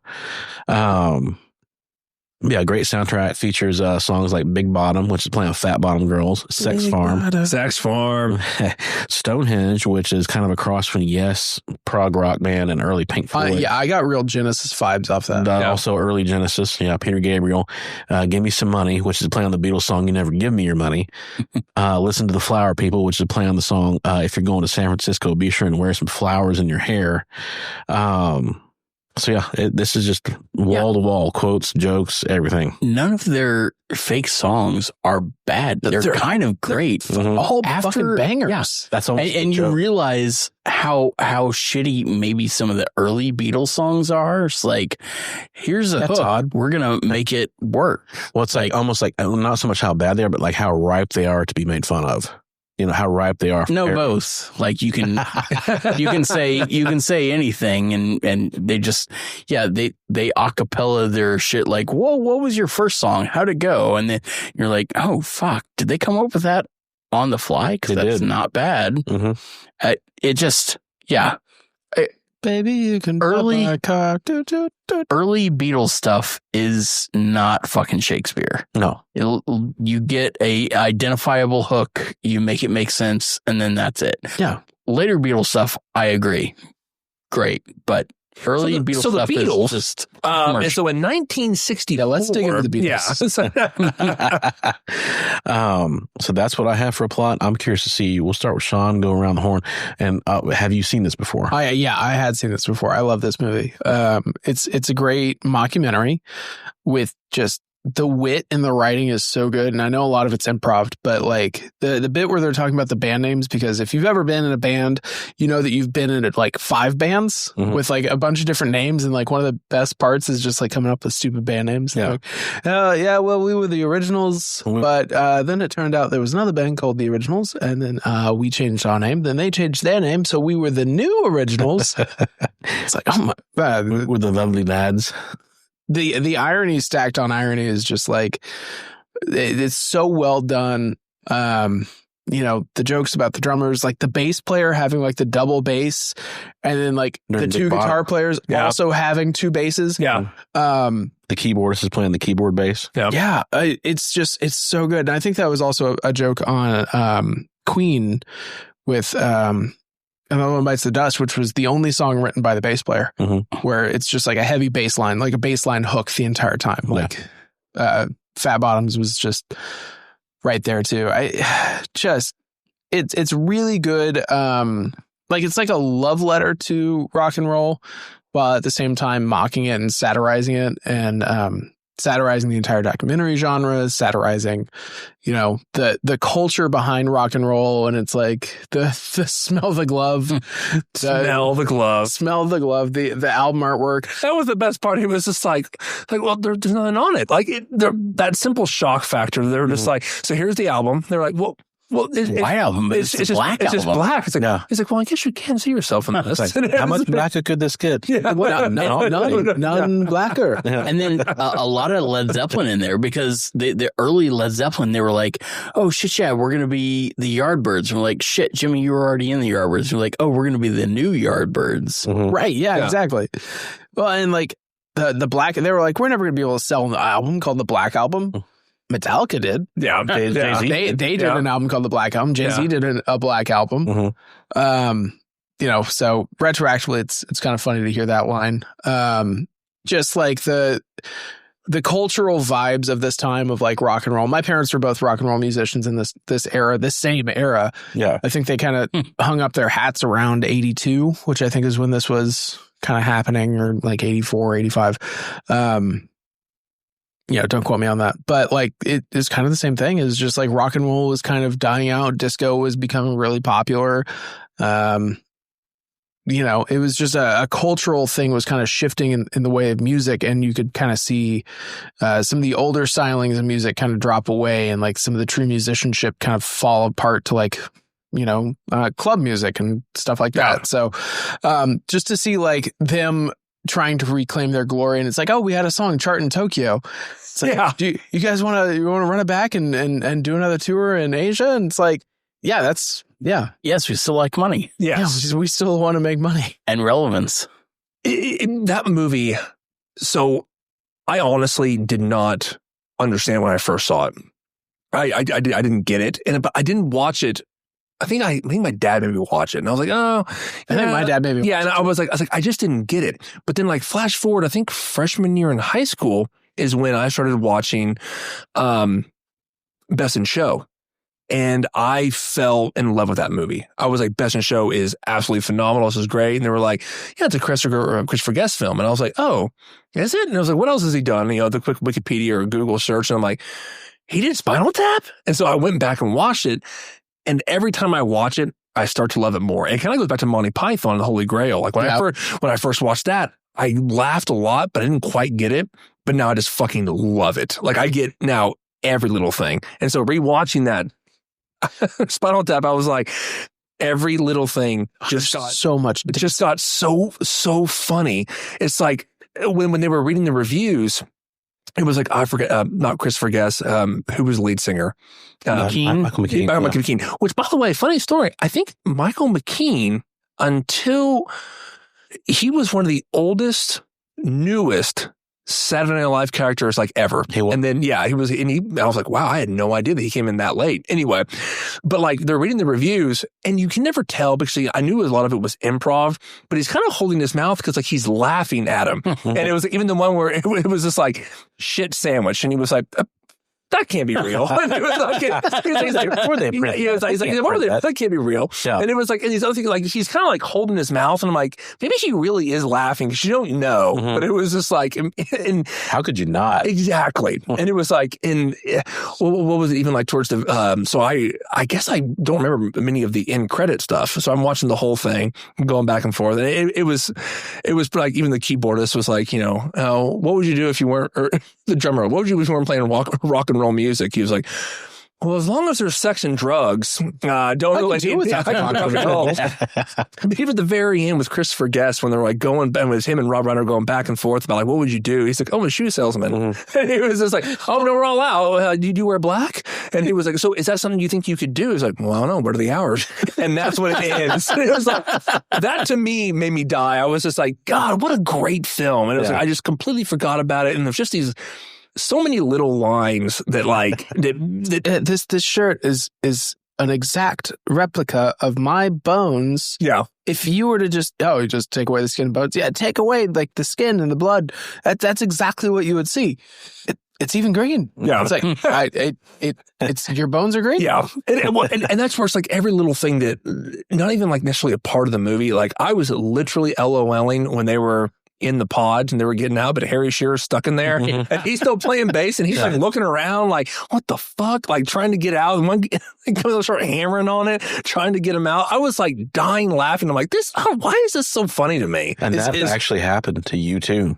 yeah, great soundtrack. Features songs like Big Bottom, which is playing on Fat Bottom Girls, Sex Farm, Stonehenge, which is kind of a cross between Yes, prog rock band, and early Pink Floyd. I got real Genesis vibes off that. Also early Genesis. Yeah, Peter Gabriel. Give Me Some Money, which is playing on the Beatles song You Never Give Me Your Money. Listen to the Flower People, which is playing on the song If You're Going to San Francisco, Be Sure and Wear Some Flowers in Your Hair. So yeah, this is just wall-to-wall quotes, jokes, everything. None of their fake songs are bad. They're kind of great. All fucking bangers. Yeah. That's all. And you realize how shitty maybe some of the early Beatles songs are. It's like, here's a hook. Odd. We're going to make it work. Well, it's like almost like not so much how bad they are, but like how ripe they are to be made fun of. You know, how ripe they are. No, both. Like you can say anything and they just, they acapella their shit like, whoa, what was your first song? How'd it go? And then you're like, oh, fuck. Did they come up with that on the fly? Because that's not bad. Mm-hmm. It just, Baby, you can early Beatles stuff is not fucking Shakespeare. No. You get a identifiable hook, you make it make sense, and then that's it. Yeah. Later Beatles stuff, I agree. Great. But early Beatles stuff Beatles, is just and so in 1964, let's dig into the Beatles. So that's what I have for a plot. I'm curious to see. We'll start with Sean, go around the horn. And have you seen this before? I had seen this before. I love this movie. It's a great mockumentary with just the wit and the writing is so good. And I know a lot of it's improv, but like the bit where they're talking about the band names, because if you've ever been in a band, you know that you've been in like 5 bands with like a bunch of different names. And like one of the best parts is just like coming up with stupid band names. Yeah. Like, well, we were the Originals, but then it turned out there was another band called the Originals. And then we changed our name. Then they changed their name. So we were the New Originals. It's like, oh my God. With the lovely lads. The irony stacked on irony is just like, it's so well done. You know, the jokes about the drummers, like the bass player having like the double bass, and then like the 2 guitar players also having 2 basses. Yeah. The keyboardist is playing the keyboard bass. Yeah. It's so good. And I think that was also a joke on Queen with Another One Bites the Dust, which was the only song written by the bass player, where it's just like a heavy bass line, like a bass line hook the entire time. Like Fat Bottoms was just right there too. It's really good. Like it's like a love letter to rock and roll, while at the same time mocking it and satirizing it, and satirizing the entire documentary genre, satirizing, you know, the culture behind rock and roll. And it's like the smell the glove, Smell the glove, the album artwork. That was the best part. He was just like, well, there's nothing on it. Like that simple shock factor. They were just like, so here's the album. They're like, well, it's white album, but it's just black album. It's just black. It's like, he's like, well, I guess you can see yourself in this. Like, how much blacker could this get? Yeah. None blacker. Yeah. And then a lot of Led Zeppelin in there, because the early Led Zeppelin, they were like, oh, shit, yeah, we're going to be the Yardbirds. And we're like, shit, Jimmy, you were already in the Yardbirds. We're like, oh, we're going to be the new Yardbirds. Right, yeah, exactly. Well, and like the black, they were like, we're never going to be able to sell an album called the Black Album. Metallica did. Yeah. Jay-Z. They did an album called The Black Album. Jay-Z did a Black Album. You know, so retroactively, it's kind of funny to hear that line. Just like the cultural vibes of this time of like rock and roll. My parents were both rock and roll musicians in this era, this same era. Yeah. I think they kind of hung up their hats around 82, which I think is when this was kind of happening, or like 84, 85. Yeah, don't quote me on that. But like it is kind of the same thing. It's just like rock and roll was kind of dying out. Disco was becoming really popular. it was just a cultural thing was kind of shifting in the way of music, and you could kind of see some of the older stylings of music kind of drop away, and like some of the true musicianship kind of fall apart to like, club music and stuff like that. So just to see like them trying to reclaim their glory, and it's like, oh, we had a song chart in Tokyo. It's like, do you guys want to run it back and do another tour in Asia? And it's like, yes, we still like money. Yes. Yeah, we still want to make money and relevance. That movie. So I honestly did not understand when I first saw it. I didn't get it, but I didn't watch it. I think my dad made me watch it, and I was like, oh, I think my dad made me. Yeah, and I was like, I just didn't get it. But then, like, flash forward, I think freshman year in high school is when I started watching Best in Show, and I fell in love with that movie. I was like, Best in Show is absolutely phenomenal. This is great. And they were like, yeah, it's a Christopher Guest film, and I was like, oh, is it? And I was like, what else has he done? The quick Wikipedia or Google search, and I'm like, he did Spinal Tap, and so I went back and watched it. And every time I watch it, I start to love it more. And it kind of goes back to Monty Python and the Holy Grail. Like when I first watched that, I laughed a lot, but I didn't quite get it. But now I just fucking love it. Like I get now every little thing. And so rewatching that Spinal Tap, I was like, every little thing just got so much. It just got so funny. It's like when they were reading the reviews. It was like, I forget, not Christopher Guest, who was the lead singer? Michael McKean. Which, by the way, funny story. I think Michael McKean, until he was one of the oldest, newest Saturday Night Live characters like ever. And then, he was, and I was like, wow, I had no idea that he came in that late. Anyway, but like they're reading the reviews and you can never tell because I knew a lot of it was improv, but he's kind of holding his mouth because like he's laughing at him. And it was like, even the one where it was just like shit sandwich. And he was like, that can't be real. And it was like, that can't be real. Yeah. And it was like, and these other things, like he's kind of like holding his mouth, and I'm like, maybe he really is laughing because you don't know. But it was just like, and how could you not? Exactly. And it was like, what was it even like towards the? So I guess I don't remember many of the end credit stuff. So I'm watching the whole thing, going back and forth, and it was like even the keyboardist was like, what would you do if you weren't, or the drummer, what would you do if you weren't playing rock and roll music? He was like, well, as long as there's sex and drugs, don't know what to do with that. But even at the very end with Christopher Guest, when they're like going, and with him and Rob Reiner going back and forth about like, what would you do? He's like, oh, I'm a shoe salesman. And he was just like, oh, no, we're all out. Do you wear black? And he was like, so is that something you think you could do? He's like, well, I don't know. What are the hours? And that's when it ends. It was like, that to me made me die. I was just like, God, what a great film. And it was like, I just completely forgot about it. And there's just these so many little lines that like this shirt is an exact replica of my bones. Yeah. If you were to just take away the skin and bones, take away like the skin and the blood, that's exactly what you would see. It's even green. Yeah. It's like it's your bones are green. Yeah. And that's where it's like every little thing that not even like necessarily a part of the movie. Like I was literally LOLing when they were in the pods and they were getting out, but Harry Shearer's stuck in there and he's still playing bass and he's like looking around like, what the fuck? Like trying to get out, and one comes start hammering on it, trying to get him out. I was like dying laughing. I'm like, why is this so funny to me? And that actually happened to you too.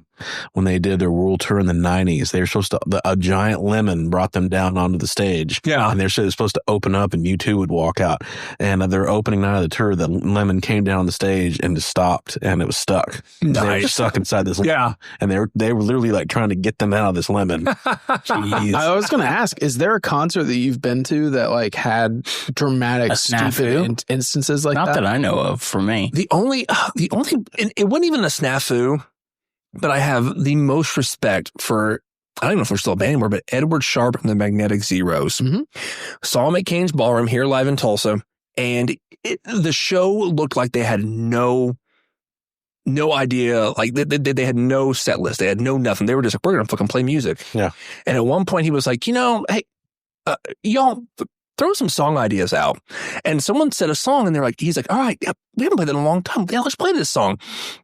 When they did their world tour in the 90s, they were supposed to, a giant lemon brought them down onto the stage. Yeah. And they're supposed to open up and U2 would walk out. And their opening night of the tour, the lemon came down the stage and just stopped and it was stuck. Nice. They were stuck inside this lemon. Yeah. And they were literally like trying to get them out of this lemon. Jeez. I was going to ask, is there a concert that you've been to that like had dramatic, stupid instances like that? Not that I know of for me. The only, it wasn't even a snafu. But I have the most respect for, I don't even know if they're still a band anymore, but Edward Sharpe and the Magnetic Zeros. Mm-hmm. Saw them at Kane's Ballroom here live in Tulsa. And the show looked like they had no idea. Like they had no set list. They had no nothing. They were just like, we're going to fucking play music. Yeah. And at one point he was like, hey, y'all throw some song ideas out. And someone said a song and he's like, all right, we haven't played it in a long time. Yeah, let's play this song.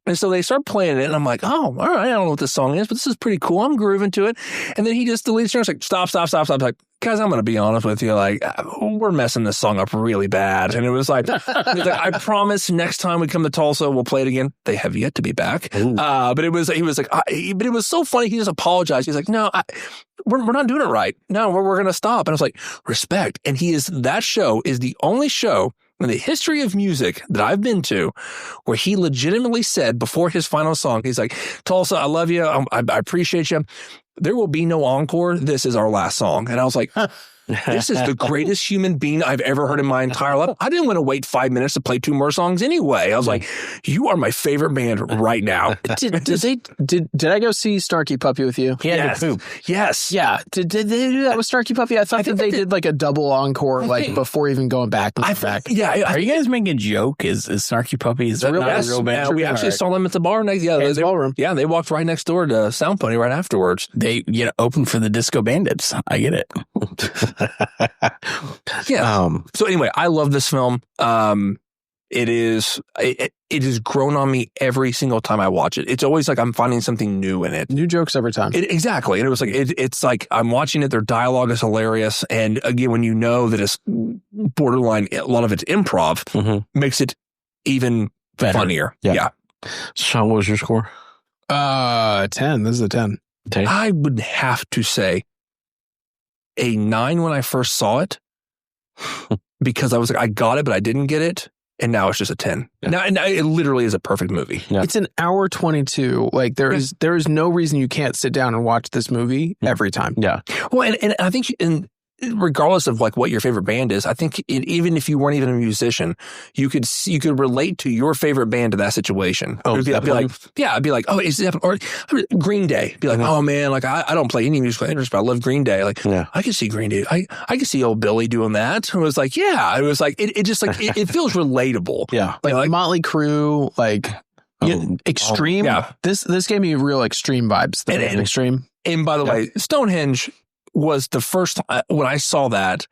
And so they start playing it and I'm like, oh, all right, I don't know what this song is, but this is pretty cool. I'm grooving to it. And then the lead singer was like, stop. Like, guys, I'm going to be honest with you. Like, we're messing this song up really bad. And it was like, I promise next time we come to Tulsa, we'll play it again. They have yet to be back. But he was like, but it was so funny. He just apologized. He's like, no, we're not doing it right. No, we're going to stop. And I was like, respect. And that show is the only show in the history of music that I've been to where he legitimately said before his final song, he's like, Tulsa, I love you. I appreciate you. There will be no encore. This is our last song. And I was like, this is the greatest human being I've ever heard in my entire life. I didn't want to wait 5 minutes to play 2 more songs anyway. I was like, you are my favorite band right now. Did I go see Snarky Puppy with you? He had to poop. Yes. Yeah. Did they do that with Snarky Puppy? I thought that they did like a double encore, like before even going back. Yeah. Are you guys making a joke? Is Snarky Puppy? Is that not a real band? We actually saw them at the bar next. Yeah, ballroom. Yeah, they walked right next door to Sound Pony right afterwards. They opened for the Disco Bandits. I get it. Yeah. So anyway, I love this film. It has grown on me every single time I watch it. It's always like I'm finding something new in it. New jokes every time. Exactly. And it was like, it's like I'm watching it. Their dialogue is hilarious. And again, when you know that it's borderline, a lot of it's improv, makes it even funnier. Yeah. Sean, what was your score? 10. This is a 10. I would have to say a 9 when I first saw it because I was like, I got it, but I didn't get it. And now it's just a 10. Yeah. Now it literally is a perfect movie. Yeah. It's an hour 22. Like there is no reason you can't sit down and watch this movie every time. Yeah. Well, and I think regardless of like what your favorite band is, I think even if you weren't even a musician, you could relate to your favorite band to that situation. I'd be like, oh, is it, or Green Day? Be like, oh man, like I don't play any musical instruments, but I love Green Day. Like, I can see Green Day. I can see old Billy doing that. It was like, yeah, it was like it just like it feels relatable. Yeah, like Motley Crue, like extreme. Yeah, this gave me real extreme vibes. And extreme. And by the way, Stonehenge was the first when I saw that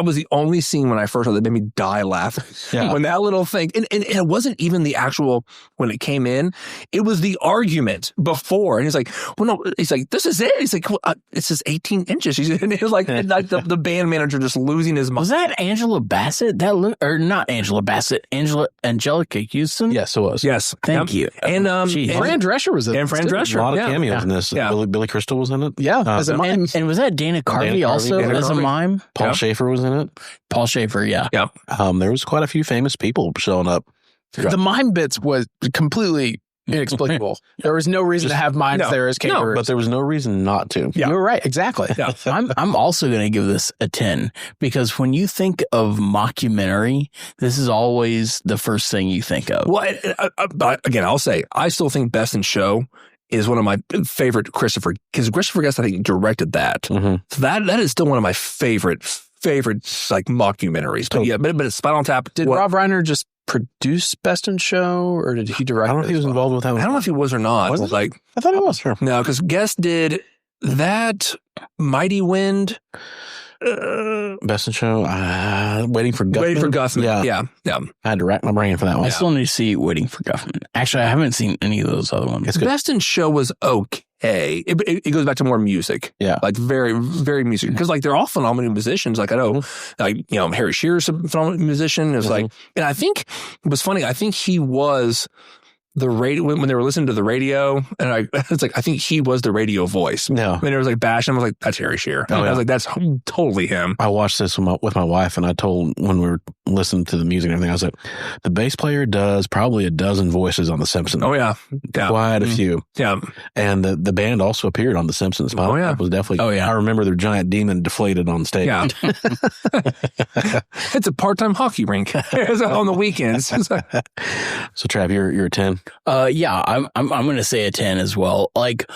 was the only scene when I first saw that made me die laughing. Yeah. When that little thing, and it wasn't even the actual, when it came in, it was the argument before. And he's like, well, no, he's like, this is it. He's like, well, it says 18 inches. And it was like, the band manager just losing his mind. Was that Angela Bassett? Or not Angela Bassett, Angelica Houston? Yes, it was. Yes. Thank you. And Fran Drescher was in it. And Fran Drescher. A lot of cameos in this. Yeah. Billy Crystal was in it. Yeah. As a mime. And was that Dana Carvey also as a mime? Paul Schaefer was in it. Paul Schaefer, yeah. Yeah. There was quite a few famous people showing up. The mime bits was completely inexplicable. There was no reason to have mimes there as caterers. But there was no reason not to. Yeah. You were right. Exactly. Yeah. I'm also going to give this a 10 because when you think of mockumentary, this is always the first thing you think of. Well, again, I'll say, I still think Best in Show is one of my favorite because Christopher Guest, I think, directed that. Mm-hmm. So that is still one of my favorite like mockumentaries. But it's Spinal Tap. Did Rob Reiner just produce Best in Show, or did he direct? I don't know if he was involved with that one. I don't know if he was or not. Was I thought he was. Sure. No, because Guest did that, Mighty Wind. Best in Show, Waiting for Guffman. Waiting for Guffman. Yeah. I had to rack my brain for that one. I still need to see Waiting for Guffman. Actually, I haven't seen any of those other ones. Best in Show was okay. It goes back to more music. Yeah. Like very, very music. Because like they're all phenomenal musicians. Like I know, like, Harry Shearer's a phenomenal musician. It was like, and I think it was funny. I think he was the radio when they were listening to the radio, and it's like I think he was the radio voice. No, when it was like bashing, I was like, "That's Harry Shearer." I was like, "That's totally him." I watched this with my wife, and I told when we were listening to the music and everything, I was like, "The bass player does probably a dozen voices on The Simpsons." Oh yeah, quite a few. Yeah, and the band also appeered on The Simpsons. Oh yeah, that was definitely. Oh yeah, I remember their giant demon deflated on stage. Yeah, it's a part-time hockey rink on the weekends. So Trav, you're a 10. Yeah, I'm going to say a 10 as well. Like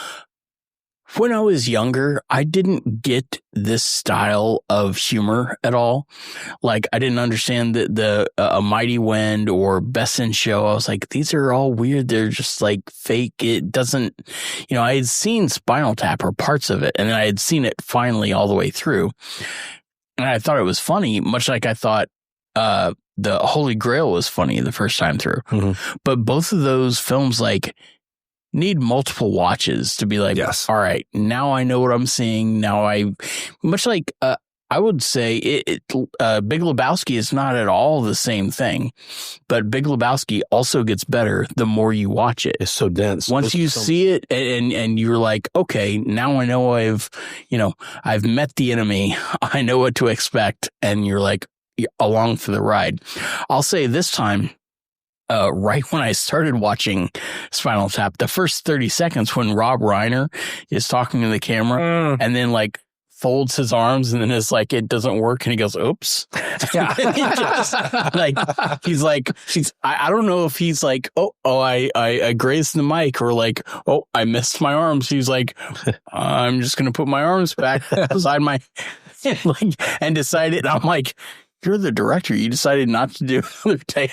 when I was younger, I didn't get this style of humor at all. Like I didn't understand the Mighty Wind or Best in Show. I was like, these are all weird. They're just like fake. It doesn't, I had seen Spinal Tap or parts of it, and then I had seen it finally all the way through. And I thought it was funny, much like I thought, the Holy Grail was funny the first time through. Mm-hmm. But both of those films, like, need multiple watches to be like, Yes. all right, now I know what I'm seeing. Now much like, I would say Big Lebowski is not at all the same thing, but Big Lebowski also gets better the more you watch it. It's so dense. Once you see it and you're like, okay, now I know I've met the enemy. I know what to expect. And you're like along for the ride. I'll say this time, right when I started watching Spinal Tap, the first 30 seconds when Rob Reiner is talking to the camera and then like folds his arms and then it's like, it doesn't work. And he goes, oops. Yeah. I don't know if he's like, I grazed the mic or like, oh, I missed my arms. He's like, I'm just going to put my arms back beside my, and decided, I'm like, you're the director. You decided not to do another take.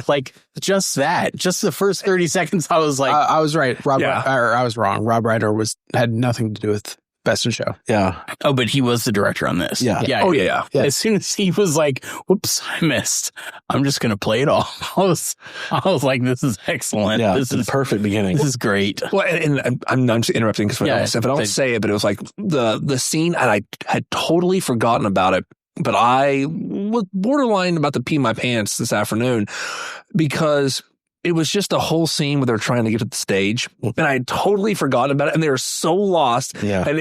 Like just that, just the first 30 seconds. I was like, I was right. I was wrong. Rob Reiner had nothing to do with Best in Show. Yeah. Oh, but he was the director on this. Yeah. Oh, yeah. As soon as he was like, whoops, I missed. I'm just going to play it off. I was like, this is excellent. Yeah. This is the perfect beginning. This is great. Well, and I'm just interrupting because I don't say it, but it was like the scene, and I had totally forgotten about it. But I was borderline about to pee my pants this afternoon because it was just a whole scene where they're trying to get to the stage, and I had totally forgotten about it, and they were so lost. Yeah. And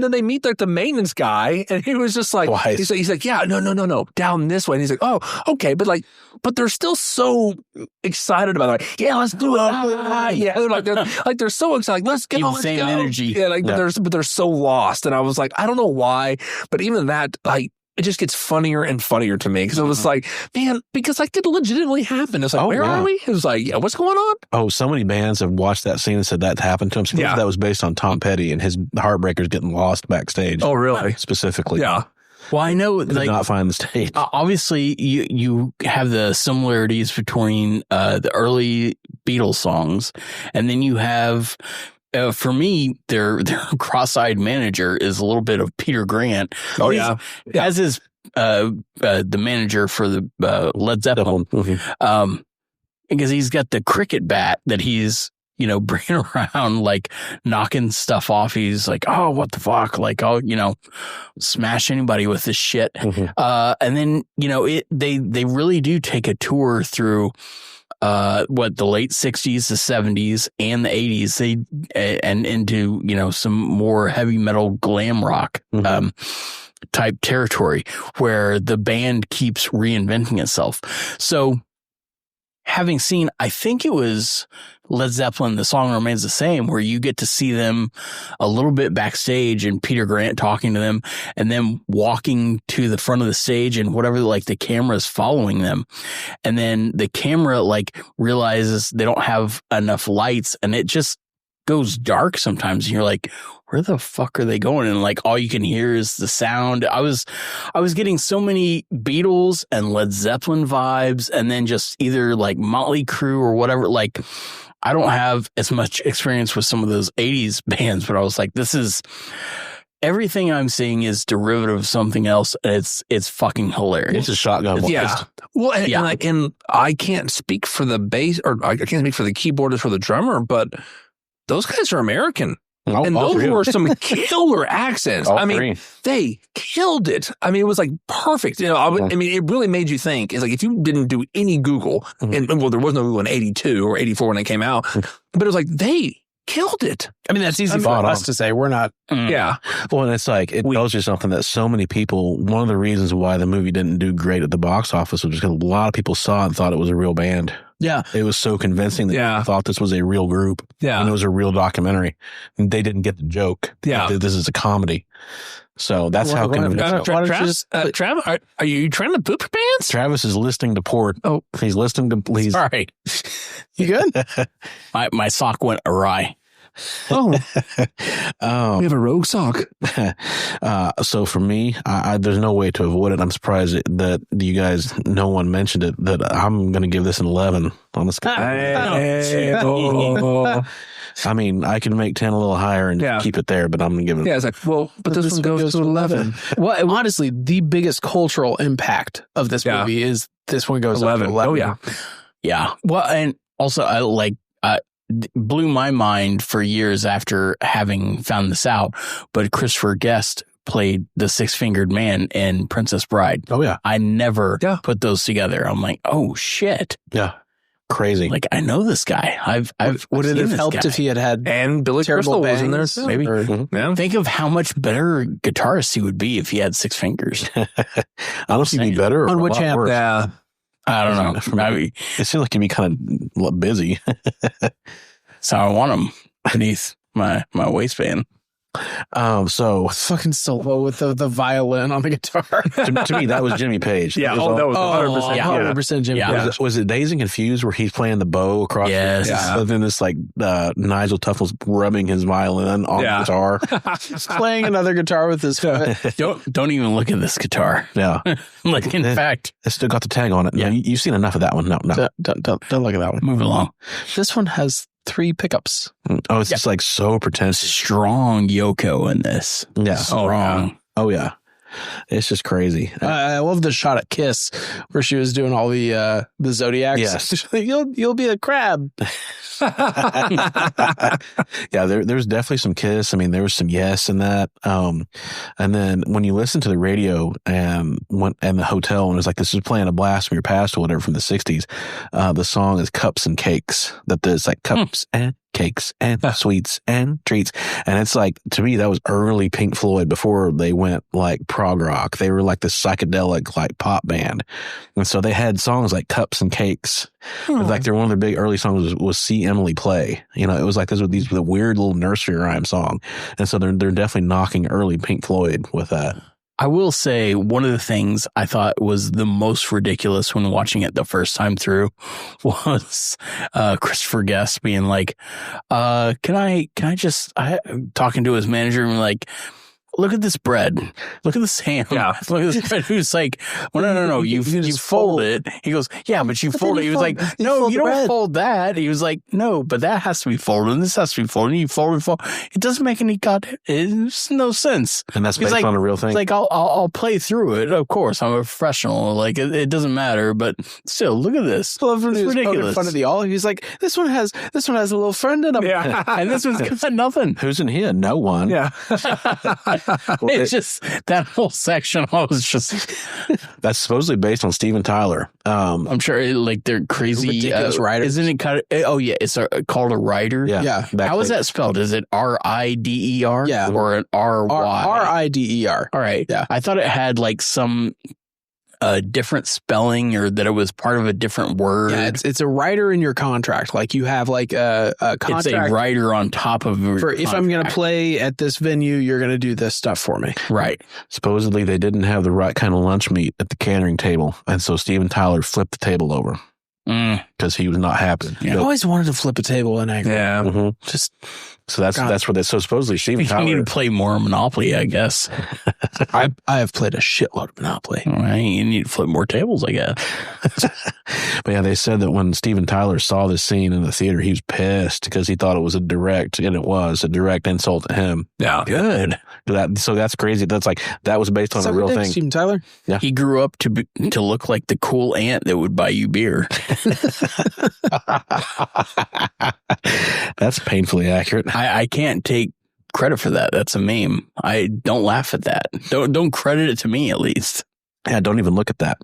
then they meet like the maintenance guy, and he was just like, he's like, yeah, no, down this way. And he's like, oh, okay, but they're still so excited about it. Like, yeah, let's do it. Yeah, they're so excited. Like, let's go. Let's same go. energy. Yeah, but they're so lost, and I was like, I don't know why, but even that, like, it just gets funnier and funnier to me because it was like, man, because that could legitimately happen. It's like, where are we? It was like, yeah, what's going on? Oh, so many bands have watched that scene and said that happened to him. So that was based on Tom Petty and his Heartbreakers getting lost backstage. Oh, really? Specifically. Yeah. Well, I know, Did not find the stage. Obviously, you have the similarities between the early Beatles songs, and then you have. For me, their cross-eyed manager is a little bit of Peter Grant. Oh, yeah. As is the manager for the Led Zeppelin. Mm-hmm. Because he's got the cricket bat that he's, bringing around, like knocking stuff off. He's like, oh, what the fuck? Like, oh, smash anybody with this shit. Mm-hmm. And then, they really do take a tour through the late 60s, the 70s, and the 80s, and into, some more heavy metal glam rock type territory where the band keeps reinventing itself. So having seen, I think it was Led Zeppelin, The Song Remains the Same, where you get to see them a little bit backstage and Peter Grant talking to them and then walking to the front of the stage and whatever, like the camera is following them. And then the camera like realizes they don't have enough lights and it just goes dark sometimes. And you're like, where the fuck are they going? And like all you can hear is the sound. I was getting so many Beatles and Led Zeppelin vibes, and then just either like Motley Crue or whatever. Like I don't have as much experience with some of those 80s bands, but I was like, this is everything I'm seeing is derivative of something else. And it's fucking hilarious. It's a shotgun. Yeah. Well, and I can't speak for the bass, or I can't speak for the keyboardist or the drummer, but those guys are American. And those were some killer accents. They killed it. I mean, it was like perfect. It really made you think. It's like if you didn't do any Google, and well, there was no Google in 82 or 84 when it came out, but it was like they killed it. I mean, that's easy for us to say. We're not. Yeah. Well, and it's like, it tells you something that so many people, one of the reasons why the movie didn't do great at the box office was because a lot of people saw it and thought it was a real band. Yeah. It was so convincing that people thought this was a real group. Yeah. And it was a real documentary. And they didn't get the joke. Yeah. This is a comedy. So that's how convincing. Travis, are you trying to poop your pants? Travis is listening to port. Oh, he's listening to. Please. Sorry. You good? My sock went awry. Oh, we have a rogue sock. So for me, there's no way to avoid it. I'm surprised that you guys, no one mentioned it, that I'm going to give this an 11 on the scale. I mean, I can make 10 a little higher and keep it there, but I'm going to give it. Yeah, it's like, well, but this one goes to 11. Well, honestly, the biggest cultural impact of this movie is this one goes 11. Up to 11. Oh, yeah. Yeah. Well, and also, blew my mind for years after having found this out. But Christopher Guest played the Six-Fingered Man in Princess Bride. Oh, yeah. I never put those together. I'm like, oh, shit. Yeah. Crazy. Like, I know this guy. Would it have helped if he had and Billy Crystal was in there too? Maybe. Yeah. Think of how much better guitarist he would be if he had 6 fingers. Honestly, he'd be better. On which amp? Yeah. I don't know. I mean, it seems like he'd be kind of busy. so I want him beneath my waistband. So fucking solo with the violin on the guitar. to me, that was Jimmy Page. Yeah. That was That was 100%. 100% Jimmy. Yeah. Was it Dazed and Confused where he's playing the bow across? Yes. But then it's like Nigel Tufnell's rubbing his violin on the guitar. He's playing another guitar with his foot. Don't even look at this guitar. Yeah. Like, in fact, It's still got the tag on it. Yeah. No, you've seen enough of that one. No. Don't look at that one. move along. This one has 3 pickups. Oh, it's just like so pretentious. Strong Yoko in this. Yeah. Strong. Oh, yeah. It's just crazy. I love the shot at Kiss where she was doing all the Zodiacs. Yes. You'll be a crab. Yeah, there's definitely some Kiss. I mean, there was some Yes in that. And then when you listen to the radio and the hotel, and it's like, this is playing a blast from your past or whatever from the 60s, the song is Cups and Cakes. That there's like cups and cakes and sweets and treats. And it's like, to me, that was early Pink Floyd before they went like prog rock. They were like this psychedelic like pop band. And so they had songs like Cups and Cakes. Like one of their big early songs was See Emily Play. You know, it was like the weird little nursery rhyme song. And so they're definitely knocking early Pink Floyd with that. I will say one of the things I thought was the most ridiculous when watching it the first time through was Christopher Guest being like, can I talking to his manager and like, look at this bread. Look at this ham. Yeah. Look at this bread. Who's like, well, no. You fold it. He goes, yeah, but you fold it. He was like, no, you don't fold that. He was like, no, but that has to be folded. And this has to be folded. And you fold it. It doesn't make any it's no sense. And that's based on a real thing. It's like, I'll play through it. Of course, I'm a professional. Like, it doesn't matter. But still, look at this. I love when it's he was ridiculous. poking fun of the all. He's like, this one has a little friend in him. Yeah. And this one's got nothing. Who's in here? No one. Yeah. It's just that whole section. I was just. That's supposedly based on Steven Tyler. I'm sure like they're crazy. Ridiculous writers. Isn't it kind of? Oh yeah, it's called a writer. Yeah. How is that spelled? Is it RIDER? Yeah. Or an RY? RIDER. All right. Yeah. I thought it had like some different spelling or that it was part of a different word. Yeah, it's a writer in your contract. Like you have like a contract. It's a writer on top of your if I'm going to play at this venue, you're going to do this stuff for me. Right. Supposedly they didn't have the right kind of lunch meat at the catering table. And so Steven Tyler flipped the table over because he was not happy. Yeah. I always wanted to flip a table in anger. Yeah. Mm-hmm. Just So that's where so supposedly Steven You Tyler. need to play more Monopoly, I guess. I have played a shitload of Monopoly. Right. You need to flip more tables, I guess. But yeah, they said that when Steven Tyler saw this scene in the theater, he was pissed because he thought it was a direct insult to him. Yeah. Good. So that's crazy. That was based on a Suck real dick, thing. Steven Tyler. Yeah. He grew up to look like the cool aunt that would buy you beer. That's painfully accurate. I can't take credit for that. That's a meme. I don't laugh at that. Don't credit it to me, at least. Yeah, don't even look at that.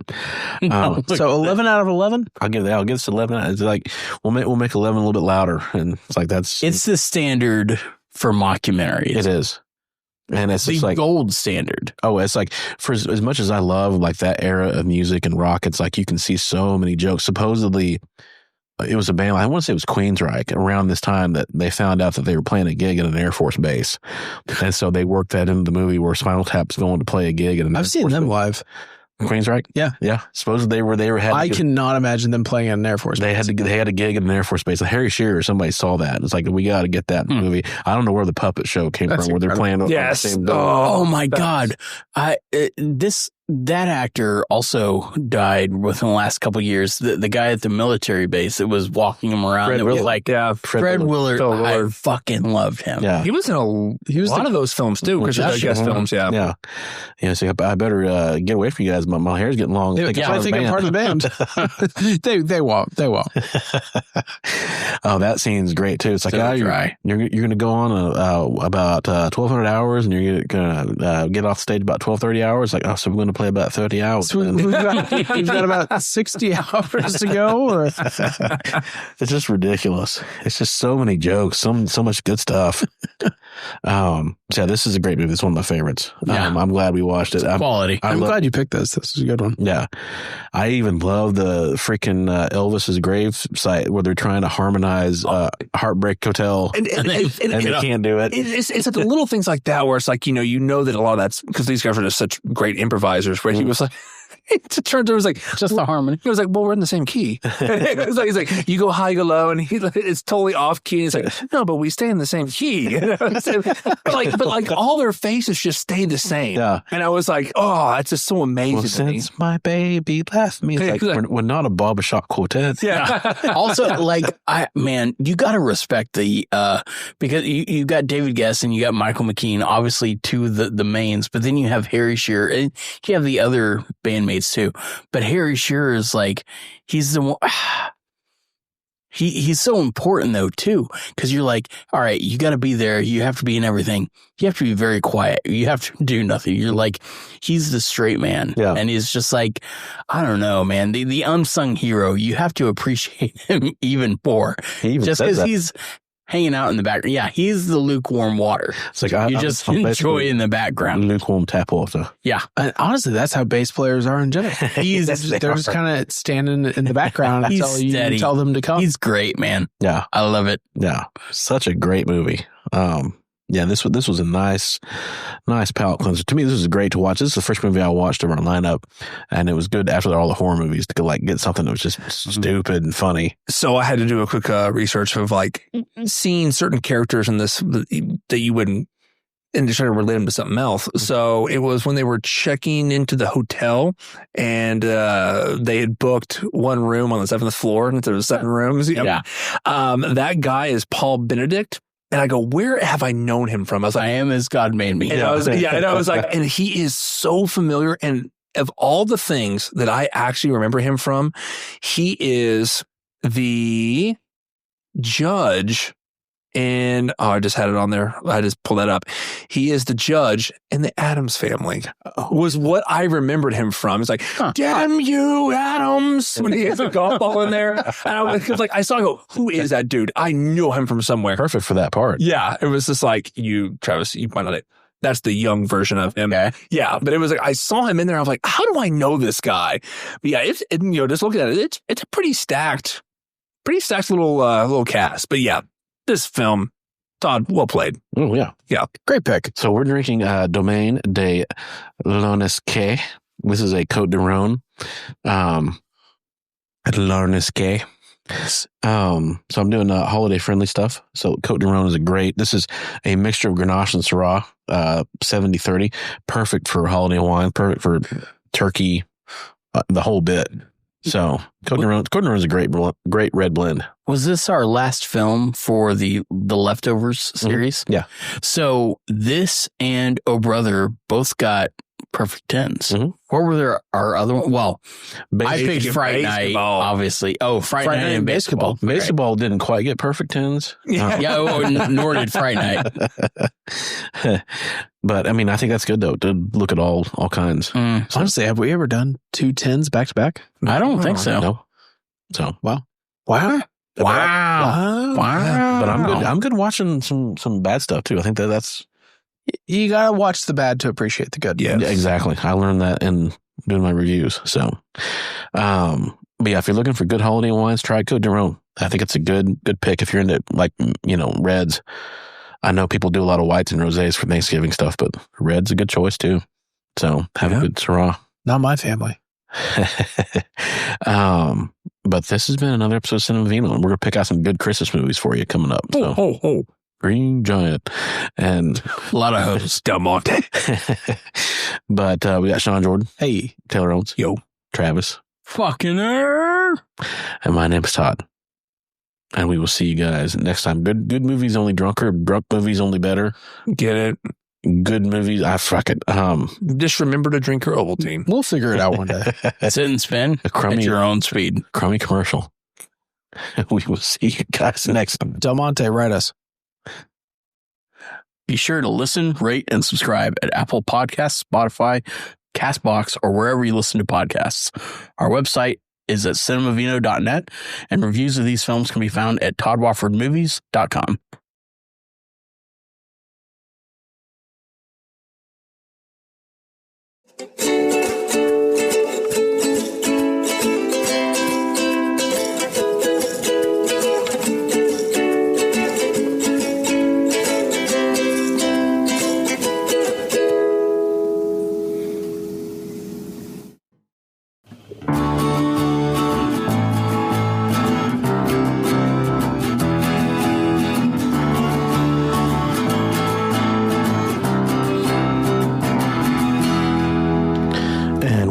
So 11 out of 11? I'll give this 11. It's like we'll make 11 a little bit louder, and it's like It's the standard for mockumentaries. It is, and it's the just like gold standard. Oh, it's like for as much as I love like that era of music and rock, it's like you can see so many jokes. Supposedly, it was a band. I want to say it was Queensryche around this time that they found out that they were playing a gig at an Air Force base, and so they worked that into the movie where Spinal Tap's going to play a gig at an Air I've seen Force them base. live. Queensryche, yeah. Supposedly they were. I cannot imagine them playing at an Air Force base. They had a gig at an Air Force base. Harry Shearer, somebody saw that. It's like we got to get that in the movie. I don't know where the puppet show came from. Where they're playing on the same. Oh my God! This that actor also died within the last couple of years. The guy at the military base that was walking him around. Fred It was Willard. like Yeah, Fred Willard. Phil I Willard. fucking loved him. Yeah. He was in a lot of those films too, because Yeah, they're guest films. Yeah. Yeah. Yeah. So I better get away from you guys. My hair's getting long. I think I'm part of the band. they won't. They won't. Oh, that scene's great too. It's like, So you're dry. going to go on about 1,200 hours, and you're going to get off stage about 1,230 hours. Like, so we're going to play about 30 hours. So then. we've got about 60 hours to go. Or? It's just ridiculous. It's just so many jokes, so much good stuff. So yeah, this is a great movie. It's one of my favorites. Yeah. I'm glad we watched it. Quality. I'm glad you picked this. This is a good one. Yeah. I even love the freaking Elvis's grave site where they're trying to harmonize Heartbreak Hotel And they can't do it. It's like the little things like that where it's like, you know that a lot of that's because these guys are just such great improvisers. Where he was like, it turns out it was like Just the harmony. He was like, well, we're in the same key. It's like, he's like, you go high, you go low, and it's totally off key. And he's like, no, but we stay in the same key. but like all their faces just stay the same. Yeah. And I was like, oh, that's just so amazing. Well, to me. since my baby left me, it's like we're not a barbershop quartet. Yeah. Also, like, you got to respect the, because you got David Guest and you got Michael McKean, obviously two of the mains, but then you have Harry Shearer and you have the other bandmates too. But Harry Shearer is like, he's the one. He's so important though too, because you're like, all right, you got to be there. You have to be in everything. You have to be very quiet. You have to do nothing. You're like, he's the straight man, and he's just like, I don't know, man. The unsung hero. You have to appreciate him even more, just because he's hanging out in the background. Yeah, he's the lukewarm water. It's like you just enjoy in the background. Lukewarm tap water. Yeah, and honestly, that's how bass players are in general. They're just kind of standing in the background until you tell them to come. He's great, man. Yeah, I love it. Yeah, such a great movie. Yeah, this was a nice palate cleanser. To me, this was great to watch. This is the first movie I watched of our lineup, and it was good after all the horror movies to get something that was just stupid and funny. So I had to do a quick research of like seeing certain characters in this that you wouldn't, and just trying to relate them to something else. So it was when they were checking into the hotel and they had booked one room on the 7th floor and there was 7 rooms. Yeah. That guy is Paul Benedict. And I go, where have I known him from? I was like, I am as God made me. And I was like, and he is so familiar. And of all the things that I actually remember him from, he is the judge in, I just had it on there. I just pulled that up. He is the judge in the Addams Family was what I remembered him from. It's like, damn you, Addams. When he has a golf ball in there. And I was like, I saw him go, who is that dude? I knew him from somewhere. Perfect for that part. Yeah. It was just like, Travis, you might not. That's the young version of him. Okay. Yeah. But it was like, I saw him in there. I was like, how do I know this guy? But yeah, just looking at it, it's a pretty stacked little cast. But yeah, this film, Todd, well played. Oh, yeah. Yeah. Great pick. So we're drinking Domaine de Lonesque. This is a Côte de Rhône. Lonesque. So I'm doing holiday-friendly stuff. So Côte de Rhône is this is a mixture of Grenache and Syrah, 70-30. Perfect for holiday wine, perfect for turkey, the whole bit. So Côte de Rhône is a great red blend. Was this our last film for the Leftovers series? Mm-hmm. Yeah. So this and Oh Brother both got perfect 10s. Mm-hmm. What were our other one? Well, I picked Fright Night, Basketball. obviously. Oh, Fright Night and basketball. Baseball didn't quite get perfect 10s. Nor did Fright Night. But I mean, I think that's good though to look at all kinds. Honestly, have we ever done 2 10s back to back? I don't think so. No. So Wow. But I'm good. Wow. I'm good watching some bad stuff too. I think that's You gotta watch the bad to appreciate the good. Yeah. exactly. I learned that in doing my reviews. So, but yeah, if you're looking for good holiday wines, try Côte de Rhône. I think it's a good pick if you're into reds. I know people do a lot of whites and rosés for Thanksgiving stuff, but red's a good choice too. So have a good Syrah. Not my family. But this has been another episode of Cinema Vino, and we're gonna pick out some good Christmas movies for you coming up. So. Green Giant and A lot of hoes. Del Monte. But we got Sean Jordan. Hey. Taylor Owens. Yo. Travis. Fucking her. And my name's Todd. And we will see you guys next time. Good movies only drunker. Drunk movies only better. Get it? Good movies. Fuck it. Just remember to drink your Ovaltine. We'll figure it out one day. Sit and spin at your own speed. Crummy commercial. We will see you guys next time. Del Monte, write us. Be sure to listen, rate, and subscribe at Apple Podcasts, Spotify, CastBox, or wherever you listen to podcasts. Our website is at cinemavino.net, and reviews of these films can be found at toddwoffordmovies.com.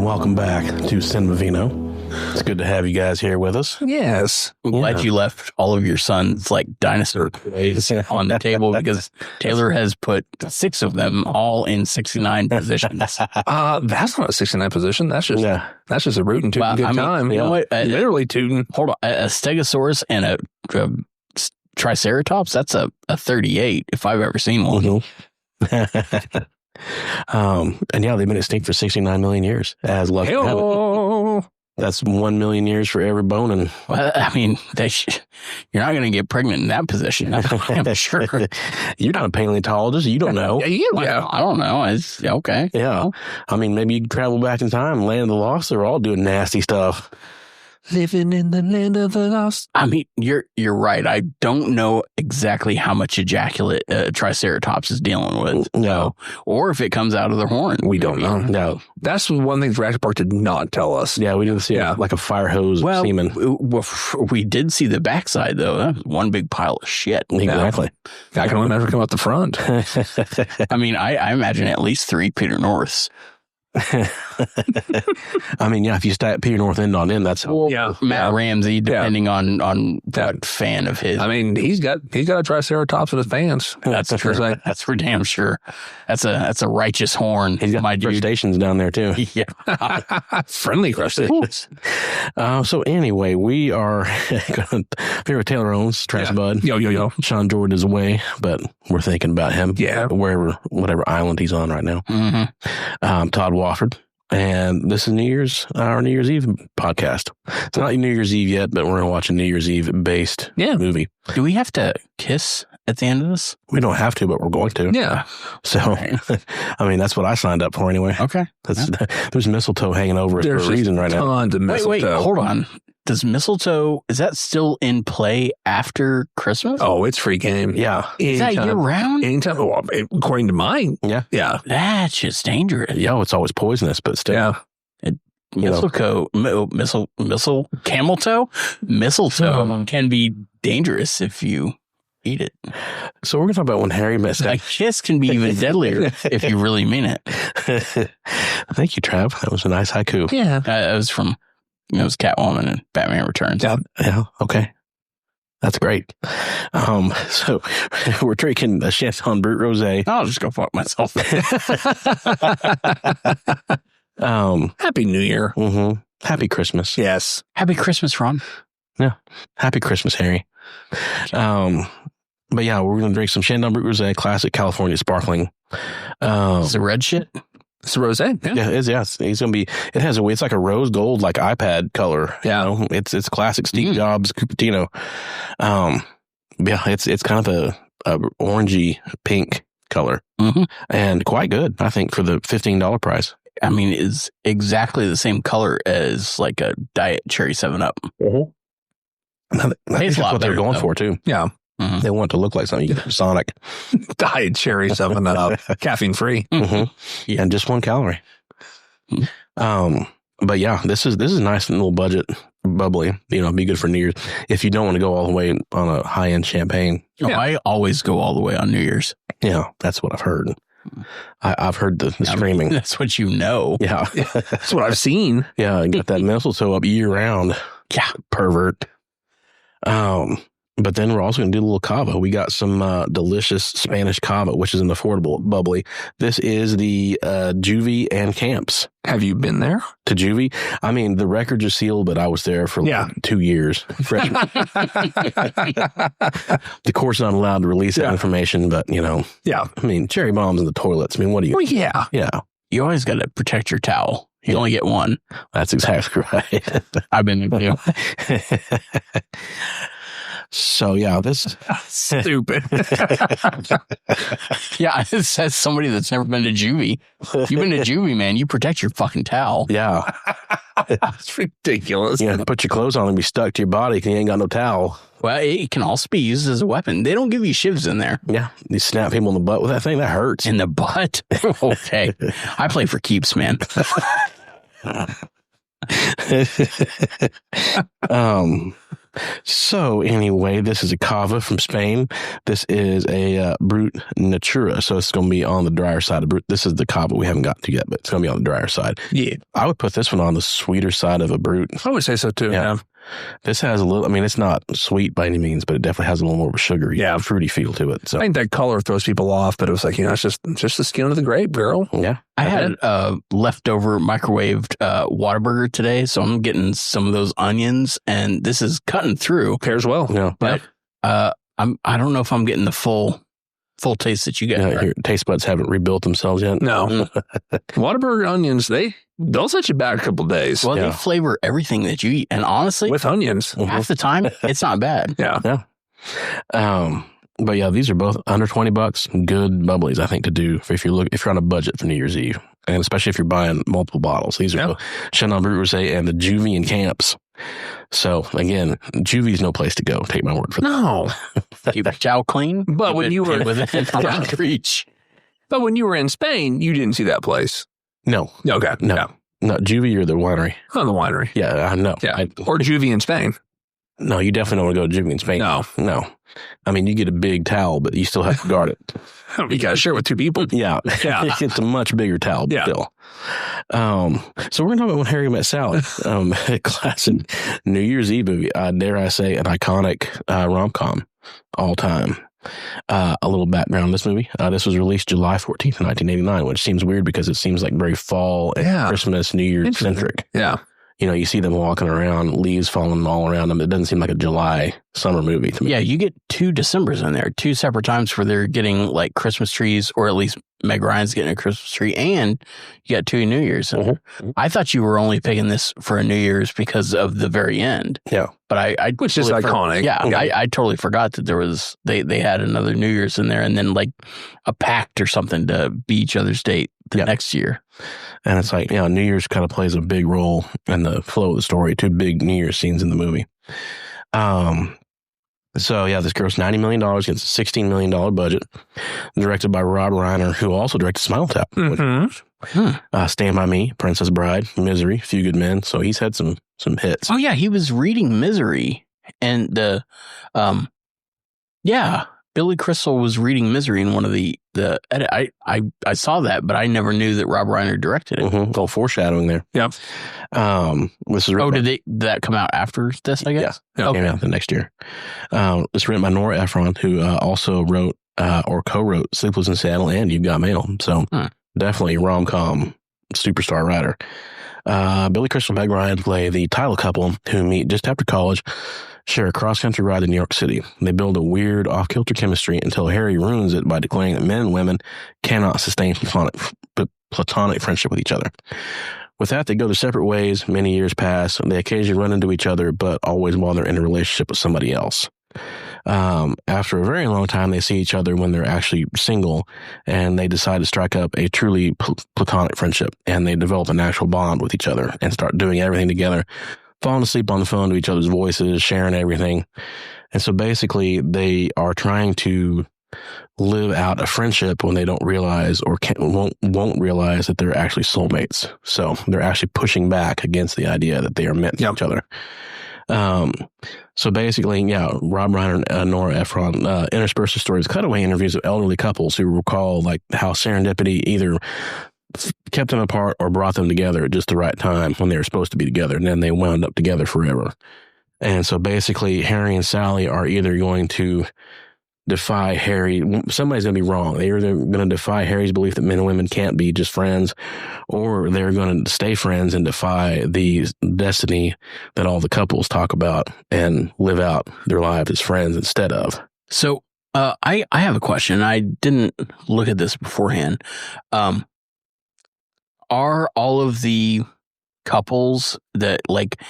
Welcome back to Cinema Vino. It's good to have you guys here with us. Yes. I'm glad you left all of your son's like dinosaur toys on the table because Taylor has put 6 of them all in 69 positions. That's not a 69 position. That's just a rootin' tootin' good time. You know what? Literally tootin'. Hold on. A Stegosaurus and a Triceratops, that's a 38 if I've ever seen one. Mm-hmm. And yeah, they've been extinct for 69 million years. As luck have it. That's 1 million years for every bone. And well, I mean, you're not going to get pregnant in that position. I'm sure. You're not a paleontologist. You don't know. I don't know. It's okay. Yeah. I mean, maybe you can travel back in time, land of the lost. They're all doing nasty stuff. Living in the land of the lost. I mean, you're right. I don't know exactly how much ejaculate Triceratops is dealing with. No. Or if it comes out of their horn. We don't know. No. That's one thing Jurassic Park did not tell us. Yeah, we didn't see like a fire hose of semen. We did see the backside, though. That was one big pile of shit. Exactly. I can only never come out the front. I mean, I imagine at least 3 Peter Norths. I mean, yeah, if you stack Peter North end on end, that's Matt Ramsey, depending on that fan of his. I mean, he's got a Triceratops with his fans. That's true. That's for damn sure. That's a righteous horn. He's got my crustaceans down there too. Yeah, friendly crustaceans. So anyway, we are here with Taylor Owens, Trash Bud. Yo. Sean Jordan is away, but we're thinking about him. Yeah, whatever island he's on right now. Mm-hmm. Todd Wofford, and this is our New Year's Eve podcast. It's not New Year's Eve yet, but we're going to watch a New Year's Eve based movie. Do we have to kiss at the end of this? We don't have to, but we're going to. Yeah. So, I mean, that's what I signed up for anyway. Okay. There's mistletoe hanging over us for a reason right now. Tons of mistletoe. Wait, hold on. Does mistletoe, is that still in play after Christmas? Oh, it's free game. Yeah. Is that year round? Anytime. Well, according to mine. Yeah. Yeah. That's just dangerous. Yeah, it's always poisonous, but still. Yeah. Mistletoe can be dangerous if you eat it. So we're going to talk about when Harry met A kiss can be even deadlier if you really mean it. Thank you, Trav. That was a nice haiku. Yeah. It was from it was Catwoman and Batman Returns. Yeah. Okay. That's great. So we're drinking a Chandon Brut Rosé. I'll just go fuck myself. Happy New Year. Mm-hmm. Happy Christmas. Yes. Happy Christmas, Ron. Yeah. Happy Christmas, Harry. But yeah, we're going to drink some Chandon Brut Rosé, classic California sparkling. It's the red shit. It's a rosé. Yeah, it is. Yeah, it's gonna be. It's like a rose gold, like iPad color. Yeah, you know? It's classic Steve Jobs Cupertino. Yeah, it's kind of a orangey pink color, and quite good, I think, for the $15 price. I mean, it's exactly the same color as like a Diet Cherry 7-Up. I think that's what they're going for too. Yeah. Mm-hmm. They want it to look like something you get from Sonic. Diet Cherry 7-Up, caffeine free. Mm-hmm. Yeah, and just 1 calorie. But yeah, this is nice and little budget, bubbly. You know, be good for New Year's if you don't want to go all the way on a high end champagne. I always go all the way on New Year's. Yeah, that's what I've heard. I've heard the screaming. That's what you know. Yeah. That's what I've seen. Yeah, and got that mistletoe up year round. Yeah. Pervert. But then we're also going to do a little cava. We got some delicious Spanish cava, which is an affordable bubbly. This is the Juvie and Camps. Have you been there? To Juvie? I mean, the records are sealed, but I was there for like 2 years. Freshman. The court's not allowed to release that information, but, you know. Yeah. I mean, cherry bombs in the toilets. I mean, what do you... Well, yeah. Yeah. You always got to protect your towel. You only get one. That's exactly right. I've been there too. So, yeah, this... Stupid. Yeah, it says somebody that's never been to Juvie. You've been to Juvie, man. You protect your fucking towel. Yeah. It's ridiculous. You know, put your clothes on and be stuck to your body because you ain't got no towel. Well, it can also be used as a weapon. They don't give you shivs in there. Yeah. You snap people in the butt with that thing. That hurts. In the butt? Okay. I play for keeps, man. So anyway, this is a cava from Spain. This is a Brut Natura, so it's going to be on the drier side of Brut. This is the cava we haven't gotten to yet, but it's going to be on the drier side. Yeah, I would put this one on the sweeter side of a Brut. I would say so too. Yeah. This has a little, I mean, it's not sweet by any means, but it definitely has a little more of a sugary, fruity feel to it. So I think that color throws people off, but it was like, you know, it's just the skin of the grape, girl. Yeah. I had leftover microwaved Whataburger today, so I'm getting some of those onions, and this is cutting through. Pairs well. Yeah. But I don't know if I'm getting the full taste that you get. Yeah, your taste buds haven't rebuilt themselves yet. No. Whataburger onions, they'll set you back a couple of days. Well, they flavor everything that you eat, and honestly, with onions, half the time it's not bad. Yeah. But yeah, these are both under $20. Good bubblies, I think, to do if you're on a budget for New Year's Eve, and especially if you're buying multiple bottles. These are the Chenin Brut Rosé and the Juvie and Camps. So again, Juvie's no place to go. Take my word for that. No. Keep your chow clean. But when you were within reach. But when you were in Spain, you didn't see that place. No. Okay. No. Juvie or the winery. Oh, the winery. Yeah, I know. Yeah. Or Juvie in Spain. No, you definitely don't want to go to Juvie in Spain. No. I mean, you get a big towel, but you still have to guard it. You got to share with two people. Yeah. It's a much bigger towel still. So we're going to talk about When Harry Met Sally, a classic New Year's Eve movie. Dare I say, an iconic rom-com all time. A little background on this movie. This was released July 14th, 1989, which seems weird because it seems like very fall and Christmas, New Year's centric. Yeah. You know, you see them walking around, leaves falling all around them. It doesn't seem like a July summer movie to me. Yeah, you get 2 Decembers in there, 2 separate times where they're getting like Christmas trees, or at least Meg Ryan's getting a Christmas tree, and you got 2 New Year's. Mm-hmm. I thought you were only picking this for a New Year's because of the very end. Yeah. But I which is iconic. I totally forgot that there was, they had another New Year's in there, and then like a pact or something to be each other's date the next year. And it's like, New Year's kind of plays a big role in the flow of the story. 2 big New Year's scenes in the movie. So this grossed $90 million against a $16 million budget. Directed by Rob Reiner, who also directed Spinal Tap. Mm-hmm. Stand By Me, Princess Bride, Misery, Few Good Men. So he's had some hits. Oh yeah, he was reading Misery, and Billy Crystal was reading Misery in one of the edit. I saw that, but I never knew that Rob Reiner directed it. Mm-hmm. It's all foreshadowing there. Yep. This is did that come out after this, I guess? Yeah. Came out the next year. It's written by Nora Ephron, who also wrote or co-wrote Sleepless in Seattle and You've Got Mail. So definitely a rom-com superstar writer. Billy Crystal and Meg Ryan play the title couple who meet just after college, share a cross-country ride to New York City. They build a weird off-kilter chemistry until Harry ruins it by declaring that men and women cannot sustain platonic friendship with each other. With that, they go their separate ways. Many years pass, and they occasionally run into each other, but always while they're in a relationship with somebody else. After a very long time, they see each other when they're actually single, and they decide to strike up a truly platonic friendship, and they develop an actual bond with each other and start doing everything together, falling asleep on the phone to each other's voices, sharing everything. And so basically they are trying to live out a friendship when they don't realize or won't realize that they're actually soulmates. So they're actually pushing back against the idea that they are meant for each other. So basically, yeah, Rob Reiner and Nora Ephron intersperse the stories, cutaway interviews of elderly couples who recall like how serendipity either kept them apart or brought them together at just the right time when they were supposed to be together, and then they wound up together forever. And so basically, Harry and Sally are either going to defy Harry. Somebody's going to be wrong. They're either going to defy Harry's belief that men and women can't be just friends, or they're going to stay friends and defy the destiny that all the couples talk about and live out their lives as friends instead of. So I have a question. I didn't look at this beforehand. Are all of the couples that like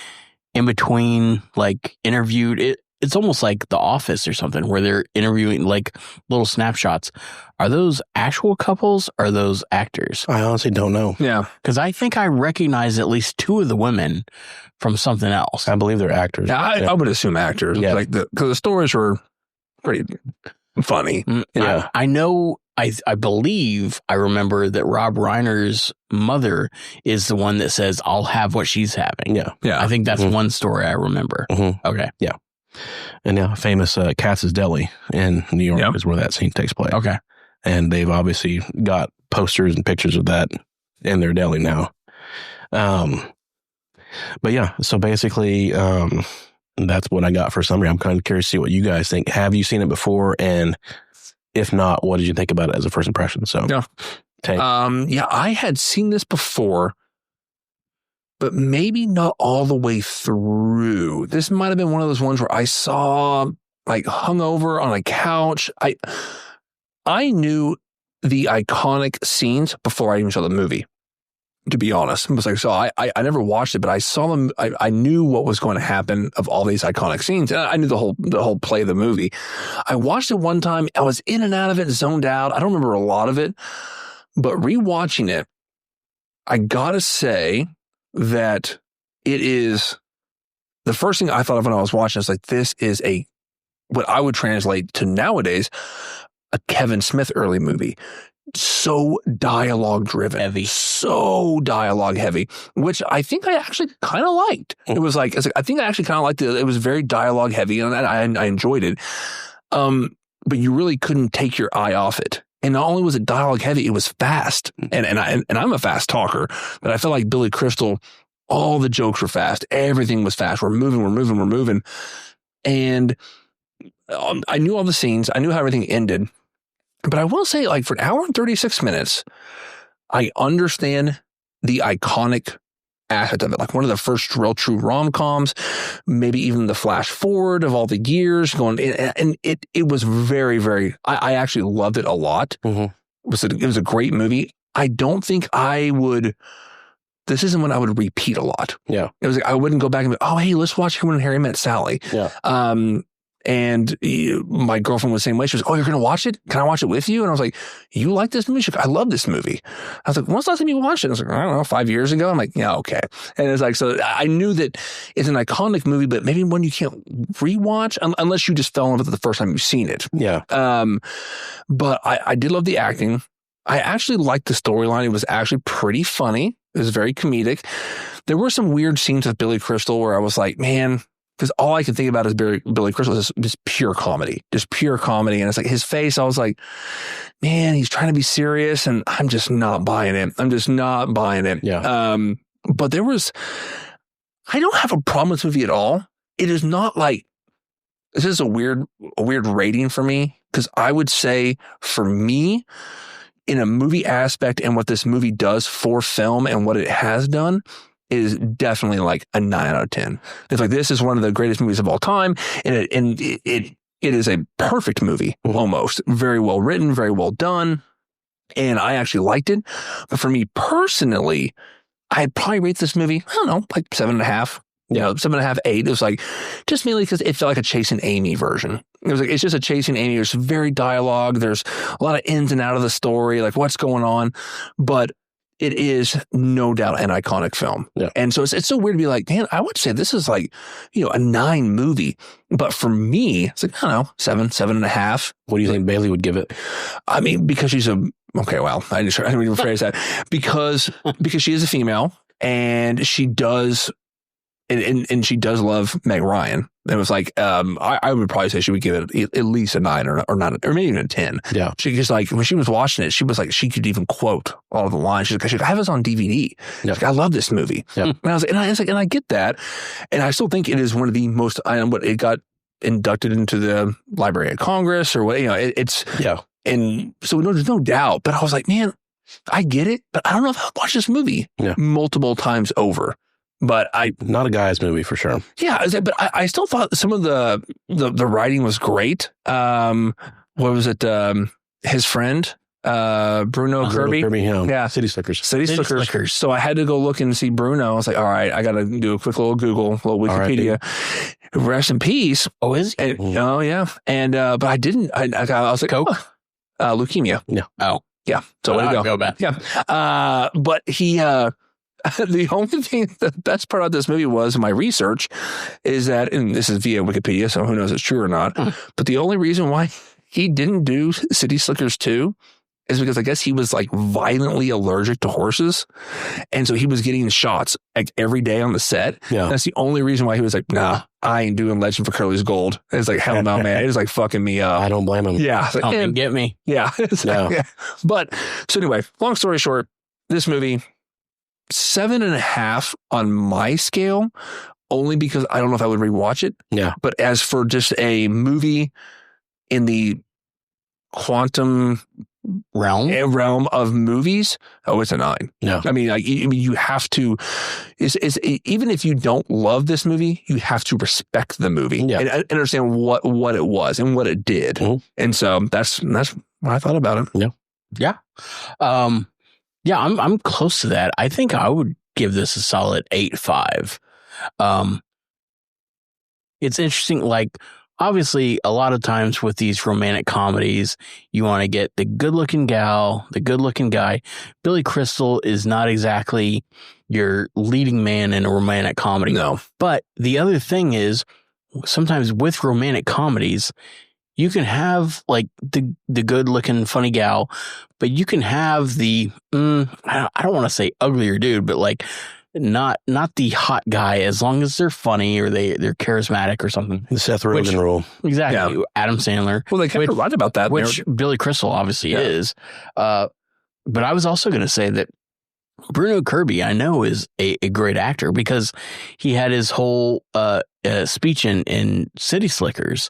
in between like interviewed it's almost like The Office or something where they're interviewing like little snapshots. Are those actual couples or are those actors? I honestly don't know. Yeah. Because I think I recognize at least two of the women from something else. I believe they're actors. Yeah, I would assume actors. Yeah. Like because the stories were pretty funny. Yeah. I know. I believe I remember that Rob Reiner's mother is the one that says, I'll have what she's having. Yeah. Yeah. I think that's one story I remember. Mm-hmm. Okay. Yeah. And now famous Katz's Deli in New York is where that scene takes place. Okay. And they've obviously got posters and pictures of that in their deli now. But yeah, so basically, that's what I got for summary. I'm kind of curious to see what you guys think. Have you seen it before? And if not, what did you think about it as a first impression? So, Yeah. Yeah, I had seen this before, but maybe not all the way through. This might have been one of those ones where I saw like hungover on a couch. I knew the iconic scenes before I even saw the movie, to be honest. It was like, so I never watched it, but I saw them. I knew what was going to happen of all these iconic scenes. And I knew the whole play of the movie. I watched it one time. I was in and out of it, zoned out. I don't remember a lot of it, but rewatching it, I gotta say that it is the first thing I thought of when I was watching. Is like, this is what I would translate to nowadays, a Kevin Smith early movie. So dialogue driven, heavy, so dialogue heavy, which I think I actually kind of liked. It was like, I think I actually kind of liked it. It was very dialogue heavy, and I enjoyed it. But you really couldn't take your eye off it. And not only was it dialogue heavy, it was fast. And I'm a fast talker, but I felt like Billy Crystal, all the jokes were fast. Everything was fast. We're moving. And I knew all the scenes. I knew how everything ended. But I will say, like, for an hour and 36 minutes, I understand the iconic aspect of it. Like one of the first real true rom-coms, maybe even the flash forward of all the years going. And it was very, very, I actually loved it a lot. Mm-hmm. It was a great movie. I don't think this isn't one I would repeat a lot. Yeah. It was like, I wouldn't go back and be, oh, hey, let's watch When Harry Met Sally. Yeah. And my girlfriend was the same way. She was, oh, you're going to watch it? Can I watch it with you? And I was like, you like this movie? She's like, I love this movie. I was like, when's the last time you watched it? I was like, I don't know, 5 years ago. I'm like, yeah, okay. And it's like, so I knew that it's an iconic movie, but maybe one you can't rewatch unless you just fell in love with it the first time you've seen it. Yeah. But I did love the acting. I actually liked the storyline. It was actually pretty funny. It was very comedic. There were some weird scenes with Billy Crystal where I was like, man, because all I could think about is Billy Crystal is just pure comedy. And it's like his face, I was like, man, he's trying to be serious and I'm just not buying it. Yeah. But I don't have a problem with this movie at all. It is not like, this is a weird rating for me, because I would say for me, in a movie aspect and what this movie does for film and what it has done, is definitely like a 9 out of 10. It's like, this is one of the greatest movies of all time. And it is a perfect movie, almost. Very well written, very well done. And I actually liked it. But for me personally, I'd probably rate this movie, I don't know, like 7.5. You know, 7.5, 8. It was like, just mainly because it felt like a Chasing Amy version. It was like, it's just a Chasing Amy. There's very dialogue. There's a lot of ins and out of the story, like what's going on. But it is no doubt an iconic film. Yeah. And so it's so weird to be like, man, I would say this is like, a 9 movie. But for me, it's like, I don't know, 7.5. What do you think Bailey would give it? I mean, because she's okay, well, I didn't even phrase that. Because she is a female and she does and she does love Meg Ryan. It was like, I would probably say she would give it at least a 9 or not, or maybe even a 10. Yeah. She just like, when she was watching it, she was like, she could even quote all of the lines. She's like, I have this on DVD. Yeah. She's like, I love this movie. Yeah. And I was like, and I get that. And I still think it is one of the most, what it got inducted into the Library of Congress or what, it's, Yeah. and so there's no doubt, but I was like, man, I get it, but I don't know if I'll watch this movie multiple times over. But not a guy's movie for sure. Yeah, but I still thought some of the writing was great. What was it? His friend, Bruno Kirby. Yeah, City Slickers. City Slickers. So I had to go look and see Bruno. I was like, all right, I got to do a quick little Google, little Wikipedia. Rest in peace. Oh, is he? Oh, yeah. And but I didn't. I was like, Coke? Leukemia. Yeah. Oh. Yeah. So way to go. back. Yeah. But he. The only thing, the best part of this movie was my research is that, and this is via Wikipedia, so who knows if it's true or not, but the only reason why he didn't do City Slickers 2 is because I guess he was like violently allergic to horses. And so he was getting shots like every day on the set. Yeah. That's the only reason why he was like, nah, I ain't doing Legend for Curly's Gold. And it's like, hell no, man. It was like fucking me up. I don't blame him. Yeah. Come and get me. Yeah. Yeah. But so anyway, long story short, this movie, 7.5 on my scale, only because I don't know if I would rewatch it. Yeah. But as for just a movie in the quantum realm of movies, it's a 9. Yeah. I mean, like, you have to, even if you don't love this movie, you have to respect the movie and understand what it was and what it did. Mm-hmm. And so that's what I thought about it. Yeah. Yeah. Yeah, I'm close to that. I think I would give this a solid 8.5. It's interesting, like, obviously, a lot of times with these romantic comedies, you want to get the good-looking gal, the good-looking guy. Billy Crystal is not exactly your leading man in a romantic comedy. No. But the other thing is, sometimes with romantic comedies, you can have like the good looking funny gal, but you can have the I don't want to say uglier dude, but like not the hot guy, as long as they're funny or they're charismatic or something. The Seth Rogen rule. Exactly. Yeah. Adam Sandler. Well, they kind of right about that. Which Billy Crystal obviously is. But I was also going to say that Bruno Kirby, I know, is a great actor because he had his whole speech in City Slickers,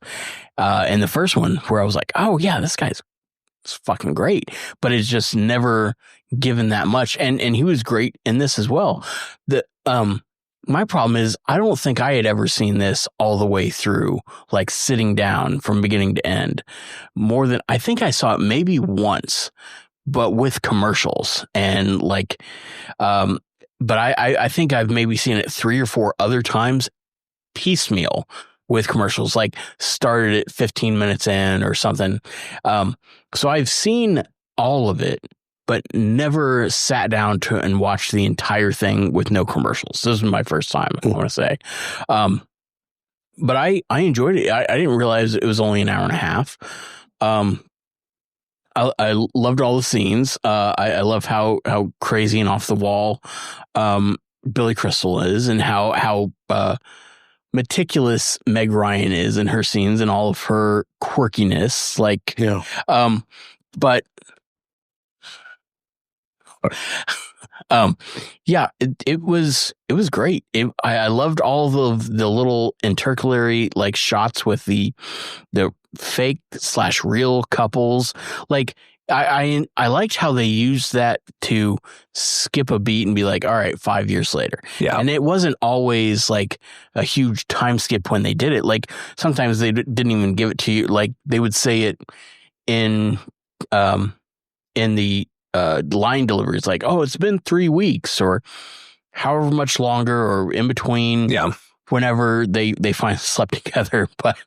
in the first one, where I was like, oh yeah, this guy's fucking great, but it's just never given that much. And he was great in this as well. My problem is I don't think I had ever seen this all the way through, like sitting down from beginning to end. More than, I think I saw it maybe once, but with commercials and like, but I think I've maybe seen it 3 or 4 other times piecemeal with commercials, like started at 15 minutes in or something. So I've seen all of it, but never sat down to and watched the entire thing with no commercials. This was my first time, I want to say. But I enjoyed it. I didn't realize it was only an hour and a half. I loved all the scenes. I love how crazy and off the wall Billy Crystal is, and how meticulous Meg Ryan is in her scenes and all of her quirkiness. Like, but yeah, it was great. I loved all of the little intercalary like shots with the fake / real couples. Like I liked how they used that to skip a beat and be like, all right, 5 years later. Yeah. And it wasn't always like a huge time skip when they did it. Like sometimes they didn't even give it to you. Like they would say it in the line deliveries, like, oh, it's been 3 weeks or however much longer or in between. Yeah. Whenever they finally slept together. But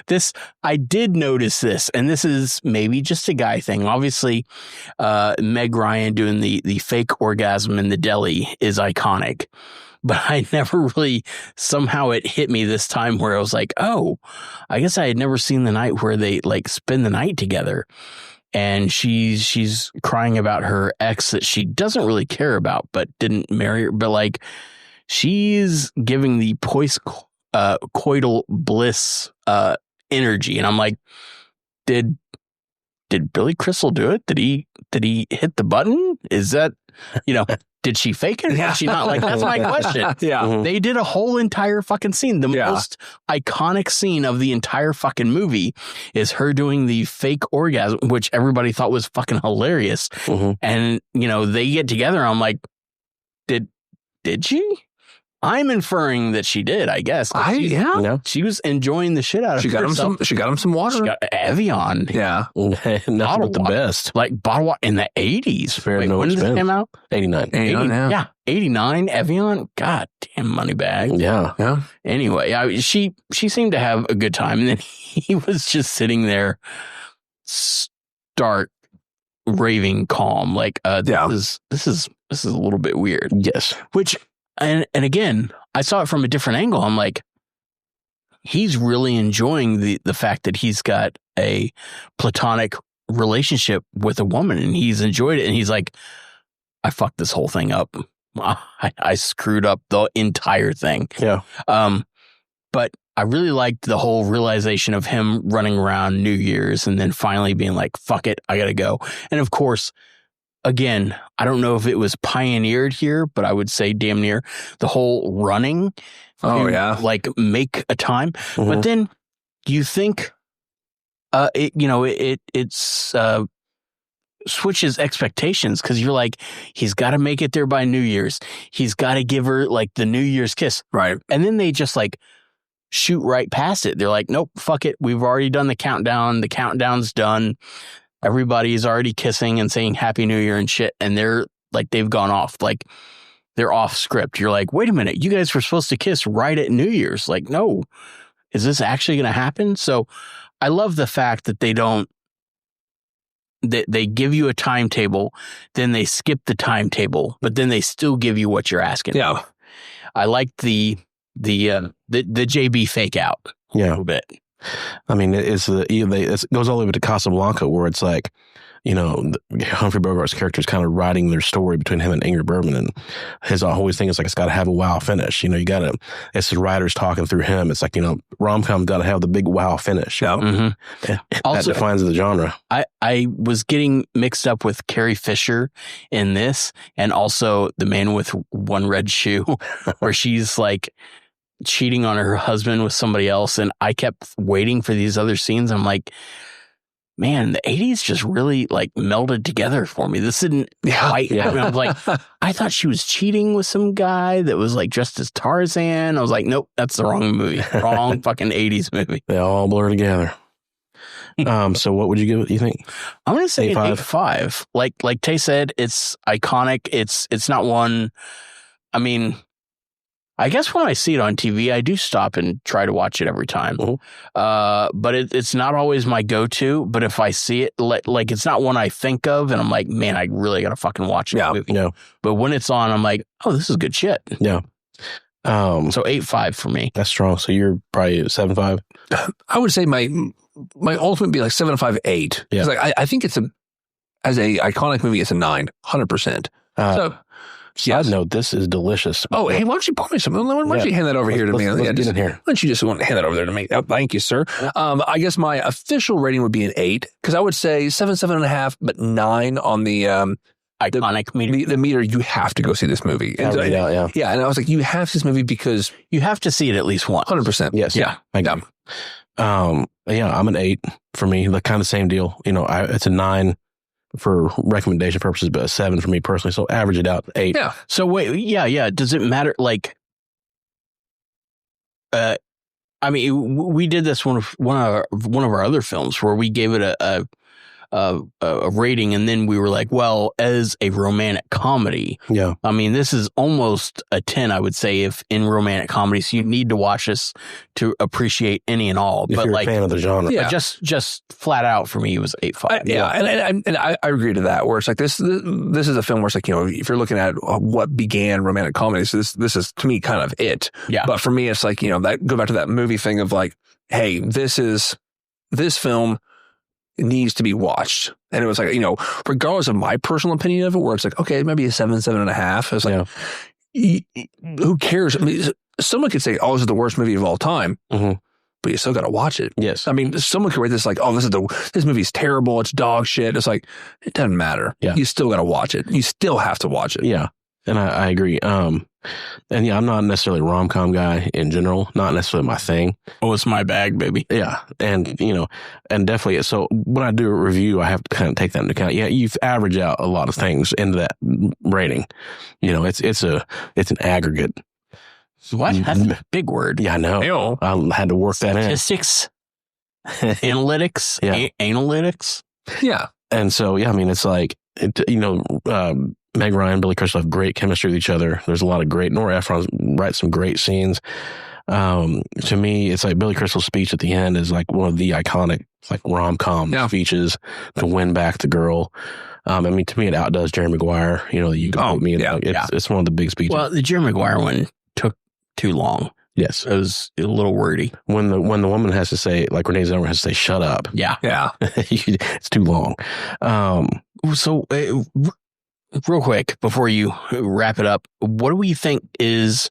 this, I did notice this, and this is maybe just a guy thing. Obviously, Meg Ryan doing the fake orgasm in the deli is iconic. But I never really, somehow it hit me this time where I was like, oh, I guess I had never seen the night where they like spend the night together. And she's crying about her ex that she doesn't really care about, but didn't marry her. But like, she's giving the coital bliss energy, and I'm like, did Billy Crystal do it? Did he hit the button? Is that, did she fake it? Did she not? Like, that's my question. Yeah. They did a whole entire fucking scene. The most iconic scene of the entire fucking movie is her doing the fake orgasm, which everybody thought was fucking hilarious. And, they get together. I'm like, did she? I'm inferring that she did, I guess. She was enjoying the shit out of herself. She got him some water. She got Evian. Yeah. Nothing but the best. Like bottle water in the 80s. Wait, when did this come out? 89. 89 Evian. God damn money bag. Yeah. Anyway, she seemed to have a good time, and then he was just sitting there, stark, raving calm. Like, this is a little bit weird. Yes. Which, and again, I saw it from a different angle. I'm like, he's really enjoying the fact that he's got a platonic relationship with a woman, and he's enjoyed it. And he's like, I fucked this whole thing up. I screwed up the entire thing. Yeah. But I really liked the whole realization of him running around New Year's and then finally being like, fuck it, I gotta go. And of course, again, I don't know if it was pioneered here, but I would say damn near the whole running. Like make a time. But then you think, it's switches expectations, because you're like, he's got to make it there by New Year's. He's got to give her like the New Year's kiss. Right. And then they just like shoot right past it. They're like, nope, fuck it. We've already done the countdown. The countdown's done. Everybody's already kissing and saying Happy New Year and shit. And they're like, they've gone off. Like, they're off script. You're like, wait a minute. You guys were supposed to kiss right at New Year's. Like, no. Is this actually going to happen? So I love the fact that they don't, they give you a timetable, then they skip the timetable, but then they still give you what you're asking. Yeah. I like the JB fake out a little bit. I mean, it goes all the way to Casablanca, where it's like, Humphrey Bogart's character is kind of writing their story between him and Ingrid Bergman, and his always thing is like, it's got to have a wow finish. It's the writers talking through him. It's like, rom-com's got to have the big wow finish. Yeah. Also, that defines the genre. I was getting mixed up with Carrie Fisher in this, and also The Man with One Red Shoe, where she's like cheating on her husband with somebody else, and I kept waiting for these other scenes. I'm like, man, the 80s just really like melded together for me. This didn't quite happen. I was like, I thought she was cheating with some guy that was like dressed as Tarzan. I was like, nope, that's the wrong movie. Wrong fucking 80s movie. They all blur together. So what would you give it, you think? I'm going to say 8.5. Like Tay said, it's iconic. It's not one, I mean, I guess when I see it on TV, I do stop and try to watch it every time. But it's not always my go-to. But if I see it, like it's not one I think of, and I'm like, man, I really got to fucking watch this movie. Yeah. But when it's on, I'm like, oh, this is good shit. Yeah. So 8.5 for me. That's strong. So you're probably 7.5. I would say my ultimate would be like 7.5, 8. Yeah. Like I think as a iconic movie, it's a 9, 100%. So. Side note, this is delicious. Oh, hey, why don't you pour me some? Why don't you hand that over here to me? Let's get in here. Why don't you just hand that over there to me? Oh, thank you, sir. I guess my official rating would be an 8, because I would say 7.5, but 9 on the iconic meter. The meter. You have to go see this movie. Yeah. And I was like, you have to see this movie because you have to see it at least once. 100%. Yes. Yeah. I'm an 8 for me. Like kind of same deal. It's a 9 for recommendation purposes, but a 7 for me personally. So average it out 8. Yeah. So wait, yeah. Does it matter? Like, I mean, we did this one of our other films where we gave it a rating, and then we were like, well, as a romantic comedy, I mean, this is almost a 10, I would say, if in romantic comedies. You need to watch this to appreciate any and all. If but you're like, a fan of the genre, but just flat out for me, it was 8.5. And I agree to that. Where it's like this is a film where it's like, if you're looking at what began romantic comedies, this is to me kind of it. Yeah. But for me, it's like that go back to that movie thing of like, hey, this film needs to be watched. And it was like, regardless of my personal opinion of it, where it's like, okay, maybe a 7.5. It's like, who cares? I mean, someone could say, "Oh, this is the worst movie of all time," Mhm. but you still got to watch it. Yes. I mean, someone could write this like, "Oh, this movie's terrible. It's dog shit." It's like it doesn't matter. Yeah. You still got to watch it. You still have to watch it. Yeah. And I agree. And yeah, I'm not necessarily a rom-com guy in general. Not necessarily my thing. Oh, it's my bag, baby. Yeah. And, and definitely, so when I do a review, I have to kind of take that into account. Yeah, you average out a lot of things into that rating. It's an aggregate. What? That's a big word. Yeah, I know. Ew. I had to work that in. Statistics, analytics, Yeah. analytics. Yeah. And so, yeah, I mean, it's like, Meg Ryan, Billy Crystal have great chemistry with each other. There's a lot of great, Nora Ephron writes some great scenes. To me, it's like Billy Crystal's speech at the end is like one of the iconic, like rom-com speeches to win back the girl. I mean, to me, it outdoes Jerry Maguire. You can quote me. It's one of the big speeches. Well, the Jerry Maguire one took too long. Yes. It was a little wordy. When the woman has to say, like Renee Zellweger has to say, "Shut up." Yeah. Yeah. It's too long. So, real quick, before you wrap it up, what do we think is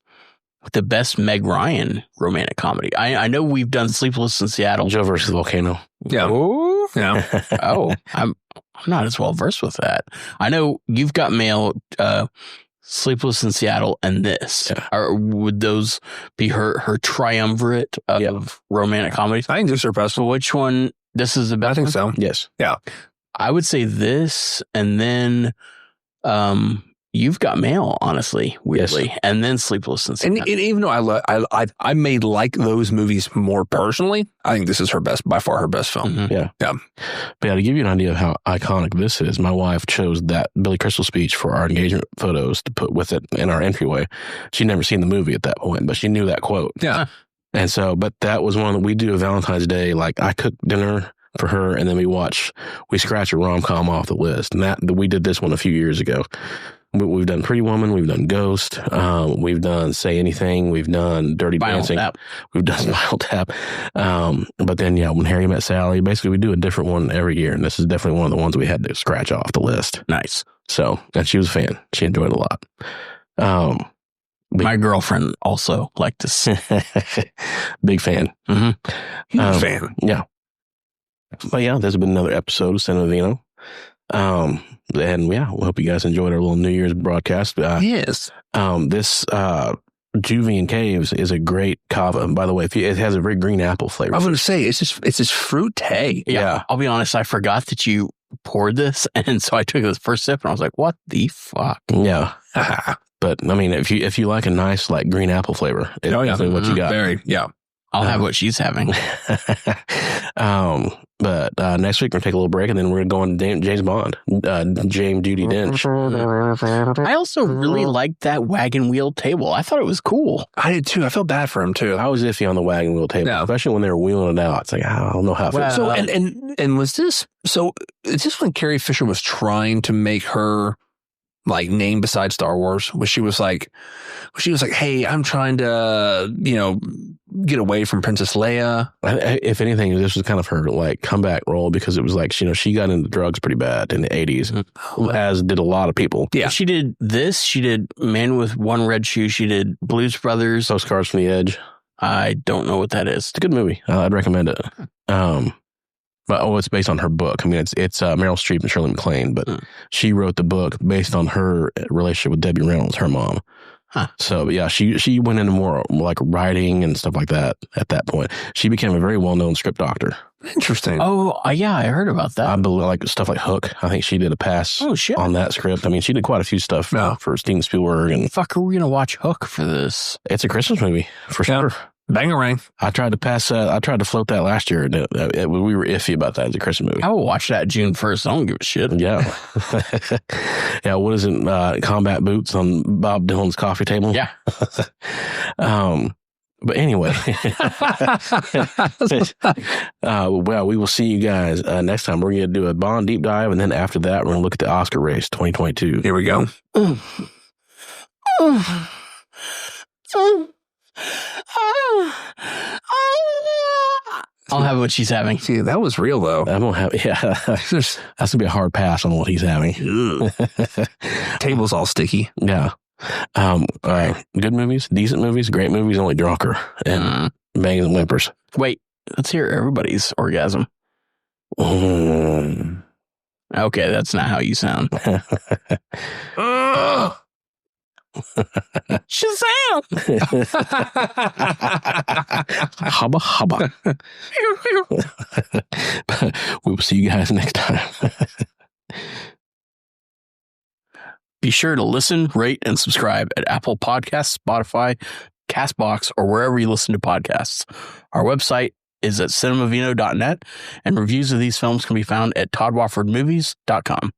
the best Meg Ryan romantic comedy? I know we've done Sleepless in Seattle. Joe versus the Volcano. Yeah. Oh, Yeah. oh, I'm not as well versed with that. I know You've Got Mail, Sleepless in Seattle, and this. Yeah. Or would those be her triumvirate of romantic comedies? I think this is her best. So which one? This is the best. I think one? so. Yes. I would say this, and then You've Got Mail, honestly, weirdly, and then Sleepless in And Seattle. even though I may like those movies more personally, I think this is by far her best film. Mhm. Yeah. Yeah. But yeah, to give you an idea of how iconic this is, my wife chose that Billy Crystal speech for our engagement photos to put with it in our entryway. She'd never seen the movie at that point, but she knew that quote. Yeah. And so, but that was one that we do a Valentine's Day. Like I cook dinner for her, and then we scratch a rom-com off the list. And we did this one a few years ago. We've done Pretty Woman, we've done Ghost, we've done Say Anything, we've done Dirty Spinal Dancing, Tap. we've done Spinal Tap. But then, yeah, When Harry Met Sally, basically we do a different one every year, and this is definitely one of the ones we had to scratch off the list. Nice. So, and she was a fan. She enjoyed it a lot. My girlfriend also liked this. Big fan. Mm-hmm. Huge fan. Yeah. But yeah, this has been another episode of Cinema Vino. And yeah, we hope you guys enjoyed our little New Year's broadcast. Yes. This Juvian Caves is a great cava. By the way, it has a very green apple flavor. I was going to say, it's just fruity. Yeah. I'll be honest, I forgot that you poured this, and so I took this first sip, and I was like, what the fuck? Yeah. But I mean, if you like a nice like green apple flavor, it's definitely what you got. Very, yeah. I'll have what she's having. But next week we're gonna take a little break, and then we're gonna go on James Bond, James Judi Dench. I also really liked that wagon wheel table. I thought it was cool. I did too. I felt bad for him too. I was iffy on the wagon wheel table, especially when they were wheeling it out. It's like I don't know how. So and was this so? Is this when Carrie Fisher was trying to make her like name beside Star Wars? Was she was like, hey, I'm trying to get away from Princess Leia. If anything, this was kind of her like comeback role, because it was like she got into drugs pretty bad in the 80s, as did a lot of people. Yeah, she did this. She did Man with One Red Shoe. She did Blues Brothers. Postcards from the Edge. I don't know what that is. It's a good movie. I'd recommend it. But it's based on her book. I mean, it's Meryl Streep and Shirley MacLaine, but she wrote the book based on her relationship with Debbie Reynolds, her mom. Huh. So yeah, she went into more like writing and stuff like that at that point. She became a very well-known script doctor. Interesting. Oh, yeah, I heard about that. I believe like stuff like Hook. I think she did a pass on that script. I mean, she did quite a few stuff for Steven Spielberg. And fuck, are we gonna watch Hook for this? It's a Christmas movie for sure. Bangarang. I tried to float that last year. We were iffy about that as a Christmas movie. I will watch that June 1st. I don't give a shit. Yeah. Yeah. What is it? Combat boots on Bob Dylan's coffee table. Yeah. But anyway, well, we will see you guys next time. We're going to do a Bond deep dive, and then after that, we're going to look at the Oscar race 2022. Here we go. I'll have what she's having. See, that was real though. I don't have. Yeah, that's gonna be a hard pass on what he's having. Table's all sticky. Yeah. All right. Good movies, decent movies, great movies, only drunker and bangs and whimpers. Wait, let's hear everybody's orgasm. Okay, that's not how you sound. Shazam! Hubba hubba. We will see you guys next time. Be sure to listen, rate, and subscribe at Apple Podcasts, Spotify, CastBox, or wherever you listen to podcasts. Our website is at cinemavino.net, and reviews of these films can be found at toddwoffordmovies.com.